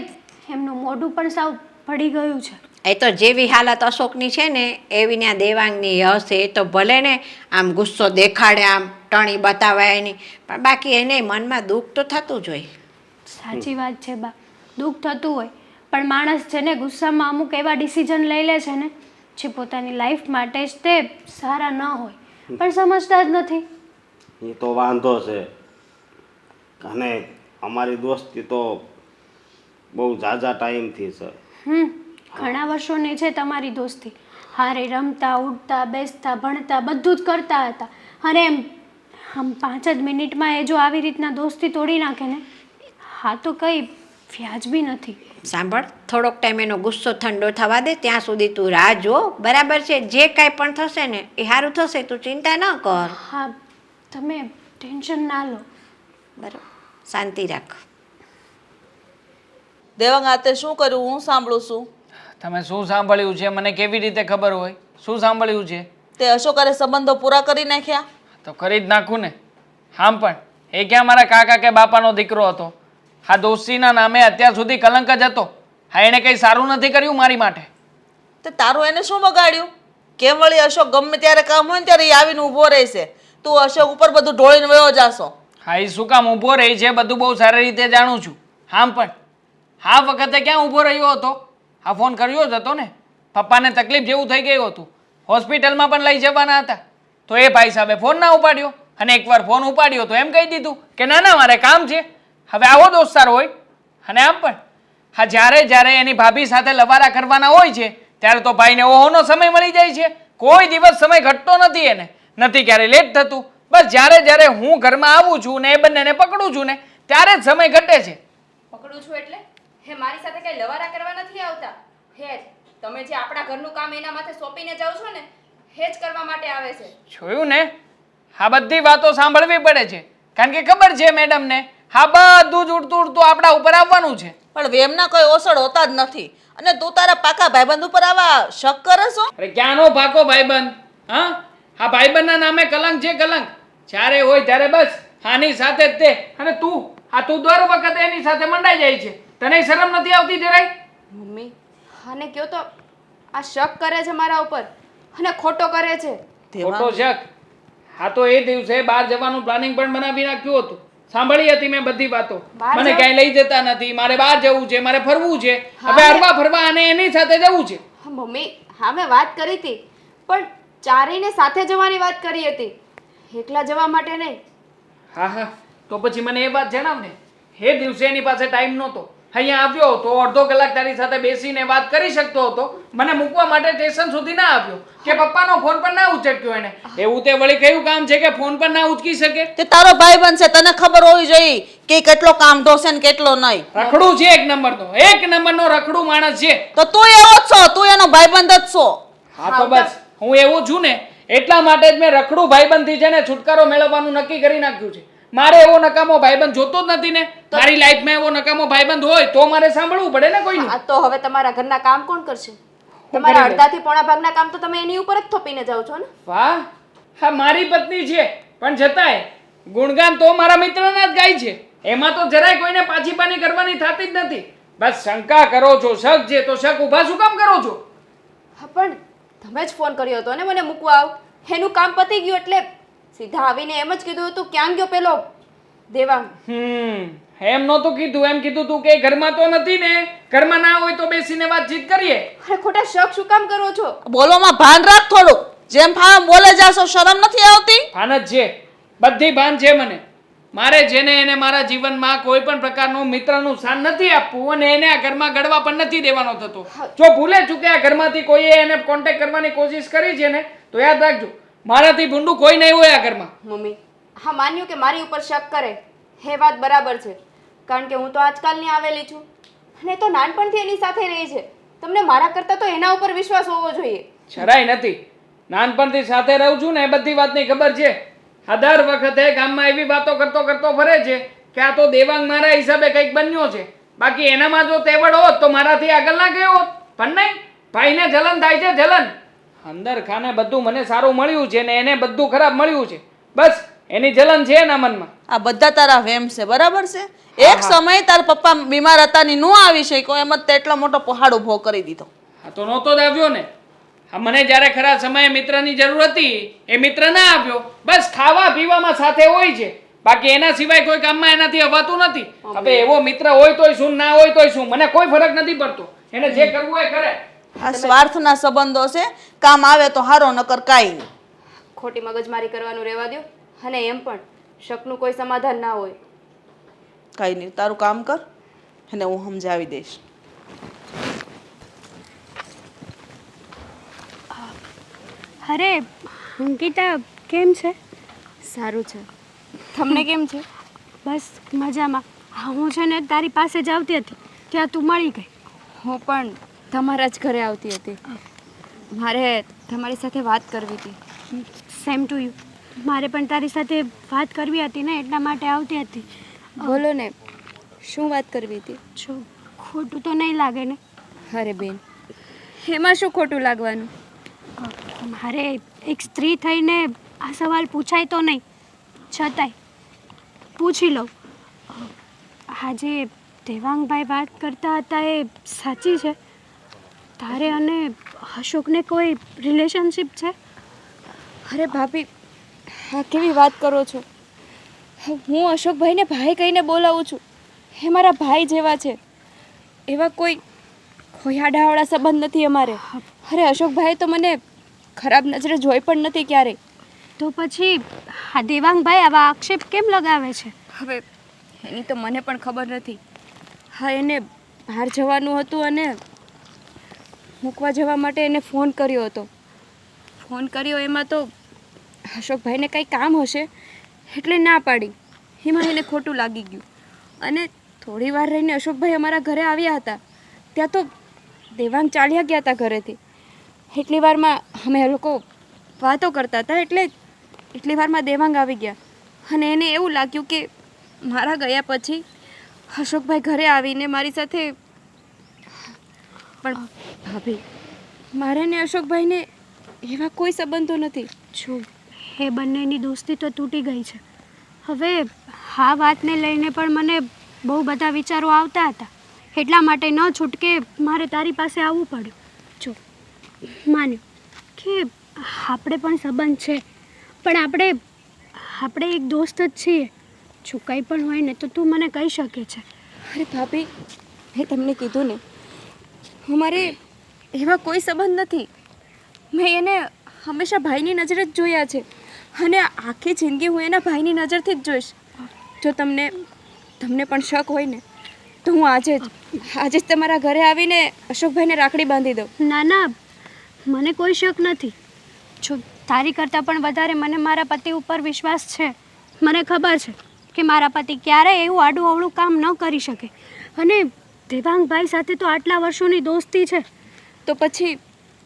એમનું મોઢું પણ સાવ પડી ગયું છે. એ તો જેવી હાલત અશોકની છે ને એવી ને આ દેવાંગની હશે. એ તો ભલે ને આમ ગુસ્સો દેખાડે, આમ ટણી બતાવાય એની, પણ બાકી એને મનમાં દુઃખ તો થતું જ હોય. સાચી વાત છે બા, દુઃખ થતું હોય, પણ માણસ છે ને ગુસ્સામાં અમુક એવા ડિસિઝન લઈ લે છે ને જે પોતાની લાઈફ માટે જ તે સારા ન હોય, પણ સમજતા જ નથી. એ તો વાંધો છે, અને અમારી દોસ્તી તો બહુ ઝાઝા ટાઈમથી છે. ઘણા વર્ષોની છે તમારી દોસ્તી. હારે રમતા, ઉઠતા, બેસતા, ભણતા, બધું જ કરતા હતા, અને આમ 5 જ મિનિટમાં એ જો આવી રીતના દોસ્તી તોડી નાખે ને, હા તો કંઈ વ્યાજબી નથી. સાંભળ, થોડોક ટાઈમ એનો ગુસ્સો ઠંડો થવા દે, ત્યાં સુધી તું રાહ જો. બરાબર છે, જે કાંઈ પણ થશે ને એ સારું થશે, તું ચિંતા ન કર. હા, તમે ટેન્શન ના લો. બરાબર, શાંતિ રાખ. દેવાંગ આતે શું કર્યું હું સાંભળું છું. તમે શું સાંભળ્યું છે મને કેવી રીતે ખબર હોય? શું સાંભળ્યું છે? તે અશોકારે સંબંધો પૂરા કરી નાખ્યા. તો કરી જ નાખું ને. આમ પણ એ ક્યાં મારા કાકા કે બાપાનો દીકરો હતો? આ દોસ્તીના નામે અત્યાર સુધી કલંક જ હતો. હા, એણે કંઈ સારું નથી કર્યું મારી માટે. તે તારું એને શું બગાડ્યું? કેમ વળી અશોક ગમે ત્યારે કામ હોય ને ત્યારે એ આવીને ઊભો રહેશે, તું અશોક ઉપર બધું ઢોળીને વયો જાશો. હા એ શું કામ ઊભો રહી છે બધું બહુ સારી રીતે જાણું છું. હા પણ હા વખતે ક્યાં ઊભો રહ્યો હતો? હા ફોન કર્યો જ હતો ને. પપ્પાને તકલીફ જેવું થઈ ગયું હતું, હોસ્પિટલમાં પણ લઈ જવાના હતા, તો એ ભાઈ સાહેબે ફોન ના ઉપાડ્યો, અને એકવાર ફોન ઉપાડ્યો તો એમ કહી દીધું કે ના ના મારે કામ છે. હવે આવો દોસ્તાર હોય. અને આમ પણ હા જ્યારે જ્યારે એની ભાભી સાથે લવારા કરવાના હોય છે ત્યારે તો ભાઈને ઓહોનો સમય મળી જાય છે. કોઈ દિવસ સમય ઘટતો નથી એને, નથી ક્યારે લેટ થતું. બસ જ્યારે જ્યારે હું ઘરમાં આવું છું ને એ બંનેને પકડું છું ને ત્યારે જ સમય ઘટે છે. પકડું છું એટલે હે મારી સાથે કઈ લવારા કરવા નથી આવતા. હે જ તમે જે આપણા ઘરનું કામ એના માથે સોંપીને જાઓ છો ને હે જ કરવા માટે આવે છે. જોયું ને, આ બધી વાતો સાંભળવી પડે છે કારણ કે ખબર છે મેડમને હા બધું જ ઉડતું ઉડતું આપણા ઉપર આવવાનું છે. પણ વેમના કોઈ ઓસડ હોતા જ નથી, અને તું તારા પાકા ભાઈબંધ ઉપર આવા શક કરે છો? અરે ક્યાંનો પાકો ભાઈબંધ? હા હા ભાઈબંધના નામે કલંક છે કલંક. જ્યારે હોય ત્યારે બસ આની સાથે જ તે. અને તું દર વખતે એની સાથે મંડાઈ જાય છે, તને શરમ નથી આવતી જરાય? મમ્મી આને કયો તો આ શક કરે છે મારા ઉપર અને ખોટો કરે છે. ખોટો શક? હા તો એ દિવસે બહાર જવાનું પ્લાનિંગ પણ બનાવી નાખ્યું હતું, સાંભળી હતી મેં બધી વાતો. બહાર મને જાવ? ક્યાંય લઈ જતા નથી, મારે બહાર જવું છે, મારે ફરવું છે, હવે હરવા ફરવા અને એની સાથે જવું છે. હા, મમ્મી હા મેં વાત કરી હતી પણ ચારેયને સાથે જવાની વાત કરી હતી, એકલા જવા માટે નહીં. હા હા તો પછી મને એ વાત જણાવ ને. એ દિવસે એની પાસે ટાઈમ નહોતો, અહીંયા આવ્યો તો અડધો કલાક તારી સાથે બેસીને વાત કરી શકતો હતો, મને મૂકવા માટે સ્ટેશન સુધી ના આવ્યો કે પપ્પાનો ફોન પણ ના ઉચક્યો એને. એવું તે વળી કયું કામ છે કે ફોન પણ ના ઉચકી શકે? તે તારો ભાઈબંધ છે, તને ખબર હોવી જોઈએ કે કેટલો કામ ઢોસે ને કેટલો નહીં. રખડું છે એક નંબરનો રખડું માણસ છે. તો તું એવો જ છો, તું એનો ભાઈબંધ જ છો. હા તો બસ હું એવું છું ને એટલા માટે જ મેં રખડું ભાઈબંધથી છે ને છુટકારો મેળવવાનું નક્કી કરી નાખ્યું છે. મારે એવો નકામો ભાઈબંધ જોતો જ નથી ને. મારી લાઈફમાં એવો નકામો ભાઈબંધ હોય તો મારે સાંભળવું પડે ને કોઈનું. આ તો હવે તમારા ઘરના કામ કોણ કરશે? તમારા અડધાથી પોણા ભાગના કામ તો તમે એની ઉપર જ થોપીને જાઓ છો ને. વાહ, હા મારી પત્ની છે પણ છતાંય ગુણગાન તો મારા મિત્રના જ ગાય છે, એમાં તો જરાય કોઈને પાછીપાની કરવાની થતી જ નથી. બસ શંકા કરો છો, શક છે તો શક ઊભા શું કામ કરો છો? હા પણ તમે જ ફોન કર્યો હતો ને મને મૂકવા આવ, એનું કામ પતી ગયું એટલે સીધા આવીને એમ જ કીધું હતું ક્યાં ગયો પેલો દેવાંગ. એમ નહોતું કીધું, એમ કીધું તું કે ઘરમાં તો નથી ને, ઘરમાં ના હોય તો બેસીને વાતચીત કરીએ. અરે ખોટા શક શું કામ કરો છો? બોલોમાં ભાન રાખ થોડું, જેમ ફાવે બોલે જાશો, શરમ નથી આવતી? ભાન જ છે, બધી ભાન છે મને. મારે જેને એને મારા જીવનમાં કોઈ પણ પ્રકારનું મિત્રનું સ્થાન નથી આપવું અને એને આ ઘરમાં ગળવા પણ નથી દેવાનો થતો. જો ભૂલે ચૂકે આ ઘરમાંથી કોઈએ એને કોન્ટેક્ટ કરવાની કોશિશ કરી છે ને તો યાદ રાખજો મારાથી ભૂંડું કોઈ નહીં હોય આ ઘરમાં. મમ્મી હા માન્યું કે મારી ઉપર શક કરે, એ વાત બરાબર છે કારણ કે હું તો આજકાલની આવેલી છું અને એ તો નાનપણથી એની સાથે રહી છે. તમને મારા કરતાં તો એના ઉપર વિશ્વાસ હોવો જોઈએ. જરાય નથી. નાનપણથી સાથે રહું છું ને એ બધી વાતની ખબર છે. આ દર વખતે ગામમાં એવી વાતો કરતો કરતો ફરે છે કે આ તો દેવાંગ મારા હિસાબે કંઈક બન્યો છે, બાકી એનામાં જો તેવડ હોત તો મારાથી આગળ ના ગયો હોત. પણ નહીં, ભાઈને જલન થાય છે, જલન. અંદર ખાને બધું મને સારું મળ્યું છે ને એને બધું ખરાબ મળ્યું છે, બસ એની જલન છે એના મનમાં. આ બધા તારા વેમ છે, બરાબર છે? એક સમય તારા પપ્પા બીમાર હતા ની નો આવી શક્યો એમ જ તે એટલો મોટો પહાડ ઉભો કરી દીધો. હા તો નહોતો જ આવ્યો ને. હા મને જ્યારે ખરા સમયે મિત્રની જરૂર હતી એ મિત્ર ના આવ્યો. બસ ખાવા પીવામાં સાથે હોય છે, બાકી એના સિવાય કોઈ કામમાં એનાથી અવાતું નથી. હવે એવો મિત્ર હોય તોય શું, ના હોય તોય શું, મને કોઈ ફરક નથી પડતો. એને જે કરવું હોય કરે. આ સ્વાર્થના સંબંધો છે, કામ આવે તો હારો નકર કાંઈ નહીં. ખોટી મગજમારી કરવાનું રહેવા દો અને એમ પણ શકનું કોઈ સમાધાન ના હોય. કાંઈ નહીં, તારું કામ કર અને હું સમજાવી દઈશ. અરે અંકિતા કેમ છે? સારું છે, તમને કેમ છે? બસ મજામાં. હા હું છે ને તારી પાસે જ આવતી હતી ત્યાં તું મળી ગઈ. હું પણ તમારા જ ઘરે આવતી હતી. મારે તમારી સાથે વાત કરવી હતી. Same to you. મારે પણ તારી સાથે વાત કરવી હતી ને એટલા માટે આવતી હતી. બોલો ને, શું વાત કરવી હતી? જો ખોટું તો નહીં લાગે ને? અરે બેન, એમાં શું ખોટું લાગવાનું? મારે એક સ્ત્રી થઈને આ સવાલ પૂછાય તો નહીં, છતાંય પૂછી લઉં. આજે દેવાંગભાઈ વાત કરતા હતા એ સાચી છે? તારે અને અશોકને કોઈ રિલેશનશિપ છે? અરે ભાભી, હા કેવી વાત કરો છો? હું અશોકભાઈને ભાઈ કહીને બોલાવું છું. એ મારા ભાઈ જેવા છે. એવા કોઈ આડાવાળા સંબંધ નથી અમારે. અરે અશોકભાઈ તો મને ખરાબ નજરે જોઈ પણ નથી ક્યારેય. તો પછી આ દેવાંગભાઈ આવા આક્ષેપ કેમ લગાવે છે? હવે એની તો મને પણ ખબર નથી. હા, એને બહાર જવાનું હતું અને મૂકવા જવા માટે એને ફોન કર્યો હતો. ફોન કર્યો એમાં તો અશોકભાઈને કંઈ કામ હશે એટલે ના પાડી. એમાં એને ખોટું લાગી ગયું અને થોડી વાર રહીને અશોકભાઈ અમારા ઘરે આવ્યા હતા. ત્યાં તો દેવાંગ ચાલ્યા ગયા હતા ઘરેથી. એટલી વારમાં અમે લોકો વાતો કરતા હતા એટલી વારમાં દેવાંગ આવી ગયા અને એને એવું લાગ્યું કે મારા ગયા પછી અશોકભાઈ ઘરે આવીને મારી સાથે પણ ભાભી, મારે ને અશોકભાઈને એવા કોઈ સંબંધો નથી. જો એ બંનેની દોસ્તી તો તૂટી ગઈ છે. હવે આ વાતને લઈને પણ મને બહુ બધા વિચારો આવતા હતા. એટલા માટે ન છૂટકે મારે તારી પાસે આવવું પડ્યું. જો માન્યું કે આપણે પણ સંબંધ છે, પણ આપણે એક દોસ્ત જ છીએ. જો કંઈ પણ હોય ને તો તું મને કહી શકે છે. અરે ભાભી, મેં તમને કીધું ને, અમારે એવા કોઈ સંબંધ નથી. મેં એને હંમેશા ભાઈની નજરે જ જોયા છે અને આખી જિંદગી હું એના ભાઈની નજરથી જ જોઈશ. જો તમને પણ શક હોય ને તો હું આજે જ તમારા ઘરે આવીને અશોકભાઈને રાખડી બાંધી દઉં. ના ના, મને કોઈ શક નથી. જો તારી કરતાં પણ વધારે મને મારા પતિ ઉપર વિશ્વાસ છે. મને ખબર છે કે મારા પતિ ક્યારેય એવું આડું અવળું કામ ન કરી શકે. અને દેવાંગભાઈ સાથે તો આટલા વર્ષોની દોસ્તી છે. તો પછી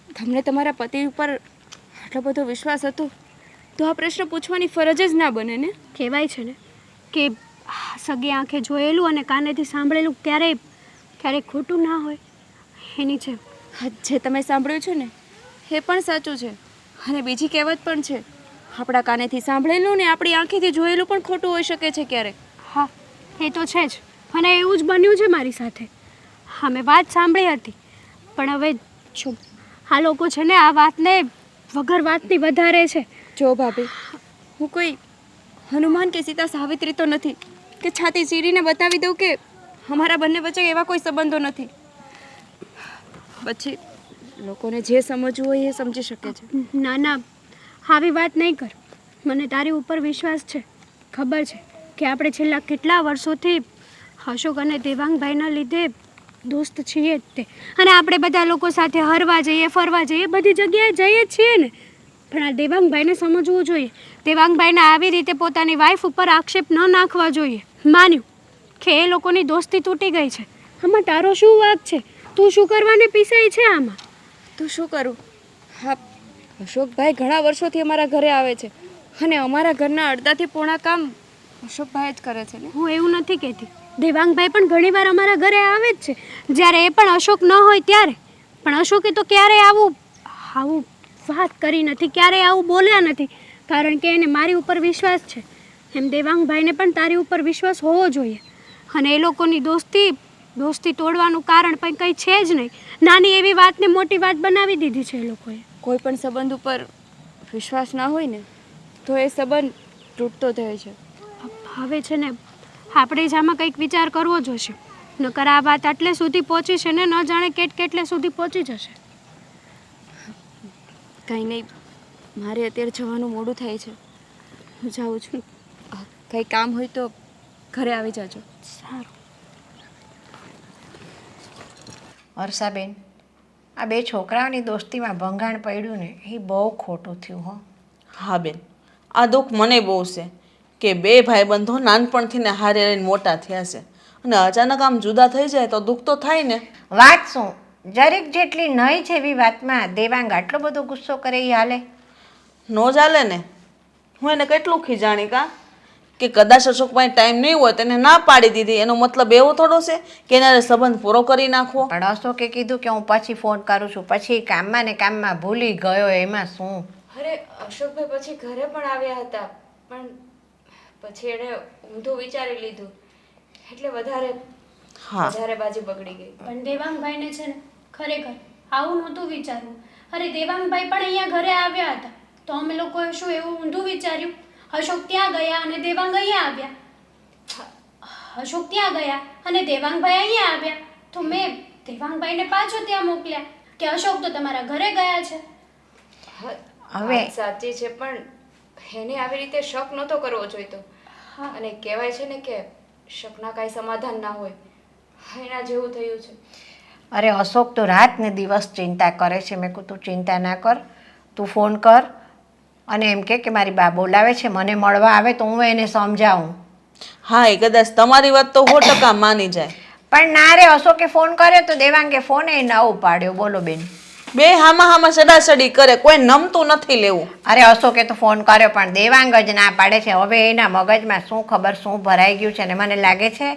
તમને તમારા પતિ ઉપર આટલો બધો વિશ્વાસ હતો તો આ પ્રશ્ન પૂછવાની ફરજ જ ના બને ને. કહેવાય છે ને કે સગી આંખે જોયેલું અને કાનેથી સાંભળેલું ક્યારેય ખોટું ના હોય. એની છે જે તમે સાંભળ્યું છે ને એ પણ સાચું છે અને બીજી કહેવત પણ છે, આપણા કાનેથી સાંભળેલું ને આપણી આંખેથી જોયેલું પણ ખોટું હોઈ શકે છે ક્યારેક. હા, એ તો છે જ. અને એવું જ બન્યું છે મારી સાથે. હા, મેં વાત સાંભળી હતી, પણ હવે જો આ લોકો છે ને આ વાતને વગર વાતની વધારે છે. જો ભાભી, હું કોઈ હનુમાન કે સીતા સાવિત્રી તો નથી કે છાતી ચીરીને બતાવી દઉં કે અમારા બંને વચ્ચે એવા કોઈ સંબંધો નથી. પછી લોકોને જે સમજવું હોય એ સમજી શકે છે. ના ના, આવી વાત નહીં કર. મને તારી ઉપર વિશ્વાસ છે. ખબર છે કે આપણે છેલ્લા કેટલા વર્ષોથી અશોક અને દેવાંગભાઈના લીધે દોસ્ત છીએ જ તે. અને આપણે બધા લોકો સાથે હરવા જઈએ, ફરવા જઈએ, બધી જગ્યાએ જઈએ જ છીએ ને. પણ આ દેવાંગભાઈને સમજવું જોઈએ. દેવાંગભાઈને આવી રીતે પોતાની વાઈફ ઉપર આક્ષેપ ન નાખવા જોઈએ. માન્યું કે એ લોકોની દોસ્તી તૂટી ગઈ છે. આમાં તારો શું વાંક છે? તું શું કરવાને પીસાય છે આમાં? તો શું કરું? હા, અશોકભાઈ ઘણા વર્ષોથી અમારા ઘરે આવે છે અને અમારા ઘરના અડધાથી પોણા કામ અશોકભાઈ જ કરે છે ને. હું એવું નથી કહેતી. દેવાંગભાઈ પણ ઘણીવાર અમારા ઘરે આવે જ છે, જ્યારે એ પણ અશોક ન હોય ત્યારે. પણ અશોકે તો ક્યારેય આવું વાત કરી નથી, ક્યારેય આવું બોલ્યા નથી, કારણ કે એને મારી ઉપર વિશ્વાસ છે. એમ દેવાંગભાઈને પણ તારી ઉપર વિશ્વાસ હોવો જોઈએ. અને એ લોકોની દોસ્તી તોડવાનું કારણ પણ કંઈ છે જ નહીં. નાની એવી વાતને મોટી વાત બનાવી દીધી છે એ લોકોએ. કોઈ પણ સંબંધ ઉપર વિશ્વાસ ના હોય ને તો એ સંબંધ તૂટતો જાય છે. હવે છે ને આપણે જ આમાં કંઈક વિચાર કરવો જોશે. નકર આ વાત આટલે સુધી પહોંચી છે ને, ન જાણે કેટલે સુધી પહોંચી જશે. કંઈ નહીં, મારે અત્યારે જવાનું મોડું થાય છે. હું જાઉં છું. કંઈ કામ હોય તો ઘરે આવી જાજો. સારું. વર્ષાબેન, આ બે છોકરાઓની દોસ્તીમાં ભંગાણ પડ્યું ને એ બહુ ખોટું થયું હો. હા બેન, આ દુઃખ મને બહુ છે કે બે ભાઈબંધો નાનપણથી ને હારે રહીને મોટા થયા છે અને અચાનક આમ જુદા થઈ જાય તો દુઃખ તો થાય ને. વાત શું, જરીક જેટલી નહીં છે એવી વાતમાં દેવાંગ આટલો બધો ગુસ્સો કરે એ હાલે? નો ચાલે ને. હું એને કેટલું ખીજાણી કા કે કદાચ અશોકભાઈ ટાઈમ નહીં હોય તો એને ના પાડી દીધી, એનો મતલબ એવો થોડો છે કે એના સંબંધ પૂરો કરી નાખવો. પણ અશોકે કીધું કે હું પછી ફોન કરું છું, પછી કામમાં ને કામમાં ભૂલી ગયો, એમાં શું? અરે અશોકભાઈ પછી ઘરે પણ આવ્યા હતા, પણ પછી એણે ઊંધું વિચારી લીધું એટલે વધારે બાજી બગડી ગઈ. પણ દેવાંગભાઈને છે ને ખરેખર આવું નહોતું વિચારવું. અરે દેવાંગભાઈ પણ અહીંયા ઘરે આવ્યા હતા તો અમે લોકોએ શું એવું ઊંધું વિચાર્યું? અશોક ત્યાં ગયા અને દેવાંગ અહીંયા આવ્યા. અશોક ત્યાં ગયા અને દેવાંગભાઈ અહીંયા આવ્યા તો મેં દેવાંગભાઈને પાછો ત્યાં મોકલ્યા કે અશોક તો તમારા ઘરે ગયા છે. હવે- વાત સાચી છે પણ એને આવી રીતે શક નહોતો કરવો જોઈતો. અને કહેવાય છે ને કે શકના કાંઈ સમાધાન ના હોય. એના જેવું થયું છે. અરે અશોક તો રાત ને દિવસ ચિંતા કરે છે. મેં કહું તું ચિંતા ના કર, તું ફોન કર અને એમ કે મારી બા બોલાવે છે, મને મળવા આવે તો હું એને સમજાવું. હા એ કદાચ તમારી વાત તો 100% માની જાય. પણ ના રે, અશોકે ફોન કર્યો તો દેવાંગે ફોન એ ના ઉપાડ્યો. બોલો બેન. બે હામાં સડાસડી કરે, કોઈ નમતું નથી લેવું. અરે અશોકે તો ફોન કર્યો પણ દેવાંગ જ ના પાડે છે. હવે એના મગજમાં શું ખબર શું ભરાઈ ગયું છે ને મને લાગે છે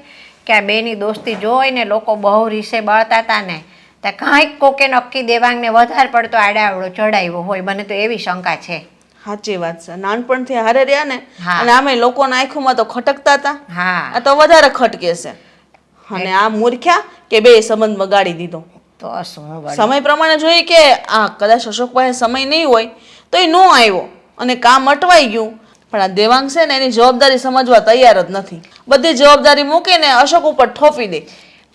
કે આ બેની દોસ્તી જોઈને લોકો બહુ રીસે બળતા હતા ને ત્યાં કાંઈક કોકે નક્કી દેવાંગને વધારે પડતો આડાવડો ચડાવ્યો હોય. મને તો એવી શંકા છે. સાચી વાત છે. નાનપણથી હારે રહ્યા ને હા. અને આમે લોકોના આંખોમાં તો ખટકતા હતા. હા આ તો વધારે ખટકે છે. અને આ મૂર્ખ્યા કે બે સંબંધ બગાડી દીધો. તો શું વળી? સમય પ્રમાણે જોઈએ કે આ કદાચ અશોકભાઈ સમય નહીં હોય તો એ નો આવ્યો અને કામ અટવાઈ ગયું. પણ આ દેવાંગ છે ને એની જવાબદારી સમજવા તૈયાર જ નથી. બધી જવાબદારી મૂકીને અશોક ઉપર ઠોપી દે.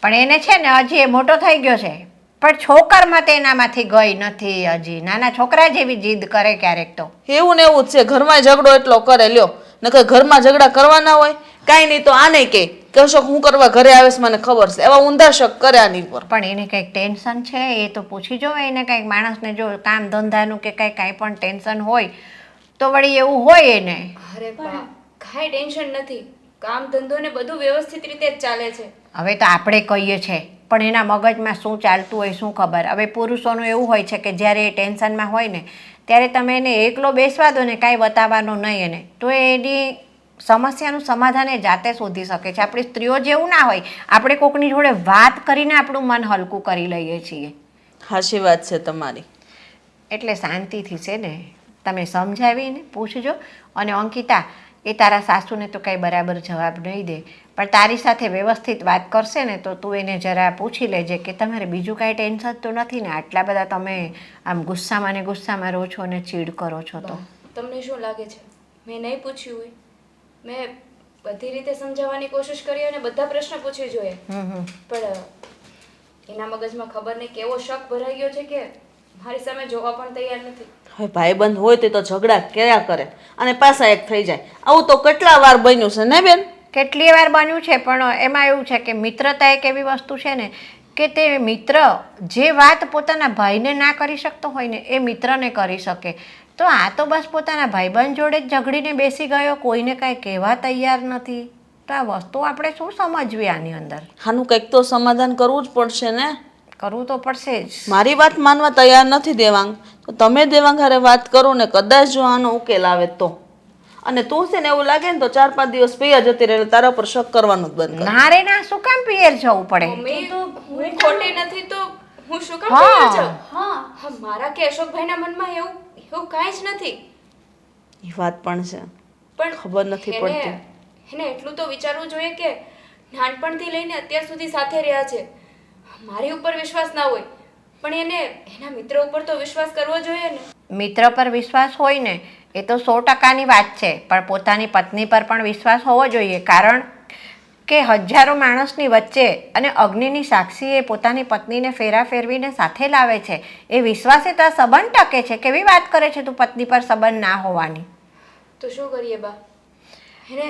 પણ એને છે ને હજી એ મોટો થઈ ગયો છે પણ છોકરમાં તે એનામાંથી ગઈ નથી. હજી નાના છોકરા જેવી જીદ કરે ક્યારેક તો. એવું ને એવું જ છે. ઘરમાં ઝઘડો એટલો કરે લ્યો. નકર ઘરમાં ઝઘડા કરવાના હોય કાંઈ નહીં તો આને કે અશોક હું કરવા ઘરે આવે છે મને ખબર છે. એવા ઊંધા શક કરે આની પર. પણ એને કંઈક ટેન્શન છે એ તો પૂછી જો. એને કંઈક માણસને જો કામ ધંધાનું કે કાંઈ પણ ટેન્શન હોય તો વળી એવું હોય એને. અરે બા કાંઈ ટેન્શન નથી. કામ ધંધો ને બધું વ્યવસ્થિત રીતે જ ચાલે છે. હવે તો આપણે કહીએ છે પણ એના મગજમાં શું ચાલતું હોય શું ખબર. હવે પુરુષોનું એવું હોય છે કે જ્યારે એ ટેન્શનમાં હોય ને ત્યારે તમે એને એકલો બેસવા દો ને કાંઈ બતાવવાનું નહીં એને તો એની સમસ્યાનું સમાધાન એ જાતે શોધી શકે છે. આપણી સ્ત્રીઓ જેવું ના હોય. આપણે કોકની જોડે વાત કરીને આપણું મન હલકું કરી લઈએ છીએ. સાચી વાત છે તમારી. એટલે શાંતિથી છે ને તમે સમજાવીને પૂછજો. અને અંકિતા એ તારા સાસુને તો કાંઈ બરાબર જવાબ નહીં દે પણ તારી સાથે વ્યવસ્થિત વાત કરશે ને તો તું એને જરા પૂછી લેજે કે તમારે બીજું કાંઈ ટેન્શન તો નથી ને? આટલા બધા તમે આમ ગુસ્સામાં ને ગુસ્સામાં રહો છો અને ચીડ કરો છો તો. તમને શું લાગે છે મેં નહીં પૂછ્યું હોય? મેં બધી રીતે સમજાવવાની કોશિશ કરી અને બધા પ્રશ્ન પૂછી જોઈએ. પણ એના મગજમાં ખબર નહીં કેવો શક ભરાઈ ગયો છે કે મારી સામે જોવા પણ તૈયાર નથી. હવે ભાઈબંધ હોય તે તો ઝઘડા કર્યા કરે અને પાછા એક થઈ જાય. આવું તો કેટલા વાર બન્યું છે ને બેન? કેટલી વાર બન્યું છે પણ એમાં એવું છે કે મિત્રતા એક એવી વસ્તુ છે ને કે તે મિત્ર જે વાત પોતાના ભાઈને ના કરી શકતો હોય ને એ મિત્રને કરી શકે. તો આ તો બસ પોતાના ભાઈબંધ જોડે જ ઝઘડીને બેસી ગયો, કોઈને કાંઈ કહેવા તૈયાર નથી. તો આ વસ્તુ આપણે શું સમજવી આની અંદર? આનું કંઈક તો સમાધાન કરવું જ પડશે ને. કરવું તો પડશે જ. મારી વાત માનવા તૈયાર નથી દેવાંગ તો તમે દેવાંગ હારે વાત કરો ને કદાચ જો આનો ઉકેલ આવે તો. અને તું છે ને એવું લાગે ને તો 4-5 દિવસ પૈયા જતી રહે તારા પર શક કરવાનું જ બંધ કર. ના રે ના, શું કામ પિયર જવું પડે? મમ્મી હું ખોટી નથી તો હું શું કામ કહી જાઉં? હા મારા કે અશોકભાઈના મનમાં એવું કાંઈ જ નથી. એ વાત પણ છે પણ ખબર નથી પડતી. એને એટલું તો વિચારવું જોઈએ કે નાનપણથી લઈને અત્યાર સુધી સાથે રહ્યા છે. મારી ઉપર વિશ્વાસ ના હોય પણ એને એના મિત્ર ઉપર તો વિશ્વાસ કરવો જોઈએ ને. મિત્ર પર વિશ્વાસ હોય ને એ તો 100%ની વાત છે પણ પોતાની પત્ની પર પણ વિશ્વાસ હોવો જોઈએ. કારણ કે હજારો માણસની વચ્ચે અને અગ્નિની સાક્ષી એ પોતાની પત્નીને ફેરા ફેરવીને સાથે લાવે છે. એ વિશ્વાસે તો આ સંબંધ ટકે છે. કેવી વાત કરે છે તું પત્ની પર સંબંધ ના હોવાની? તો શું કરીએ બા? એને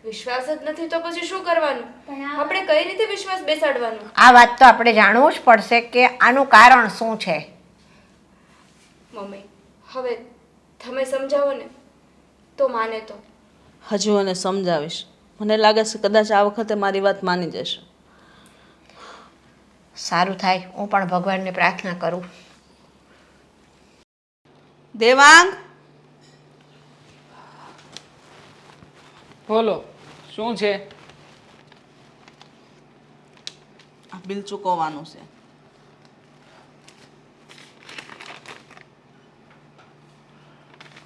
વિશ્વાસ જ નથી તો પછી શું કરવાનું? આપણે કઈ રીતે વિશ્વાસ બેસાડવાનો? આ વાત તો આપણે જાણવું જ પડશે કે આનું કારણ શું છે. મમ્મી હવે તમે સમજાવો ને તો માને તો. હજુ એને સમજાવીશ. મને લાગે છે કદાચ આ વખતે મારી વાત માની જશે. સારું થાય. હું પણ ભગવાનને પ્રાર્થના કરું. દેવાંગ બોલો શું છે? આ બિલ ચૂકવવાનું છે.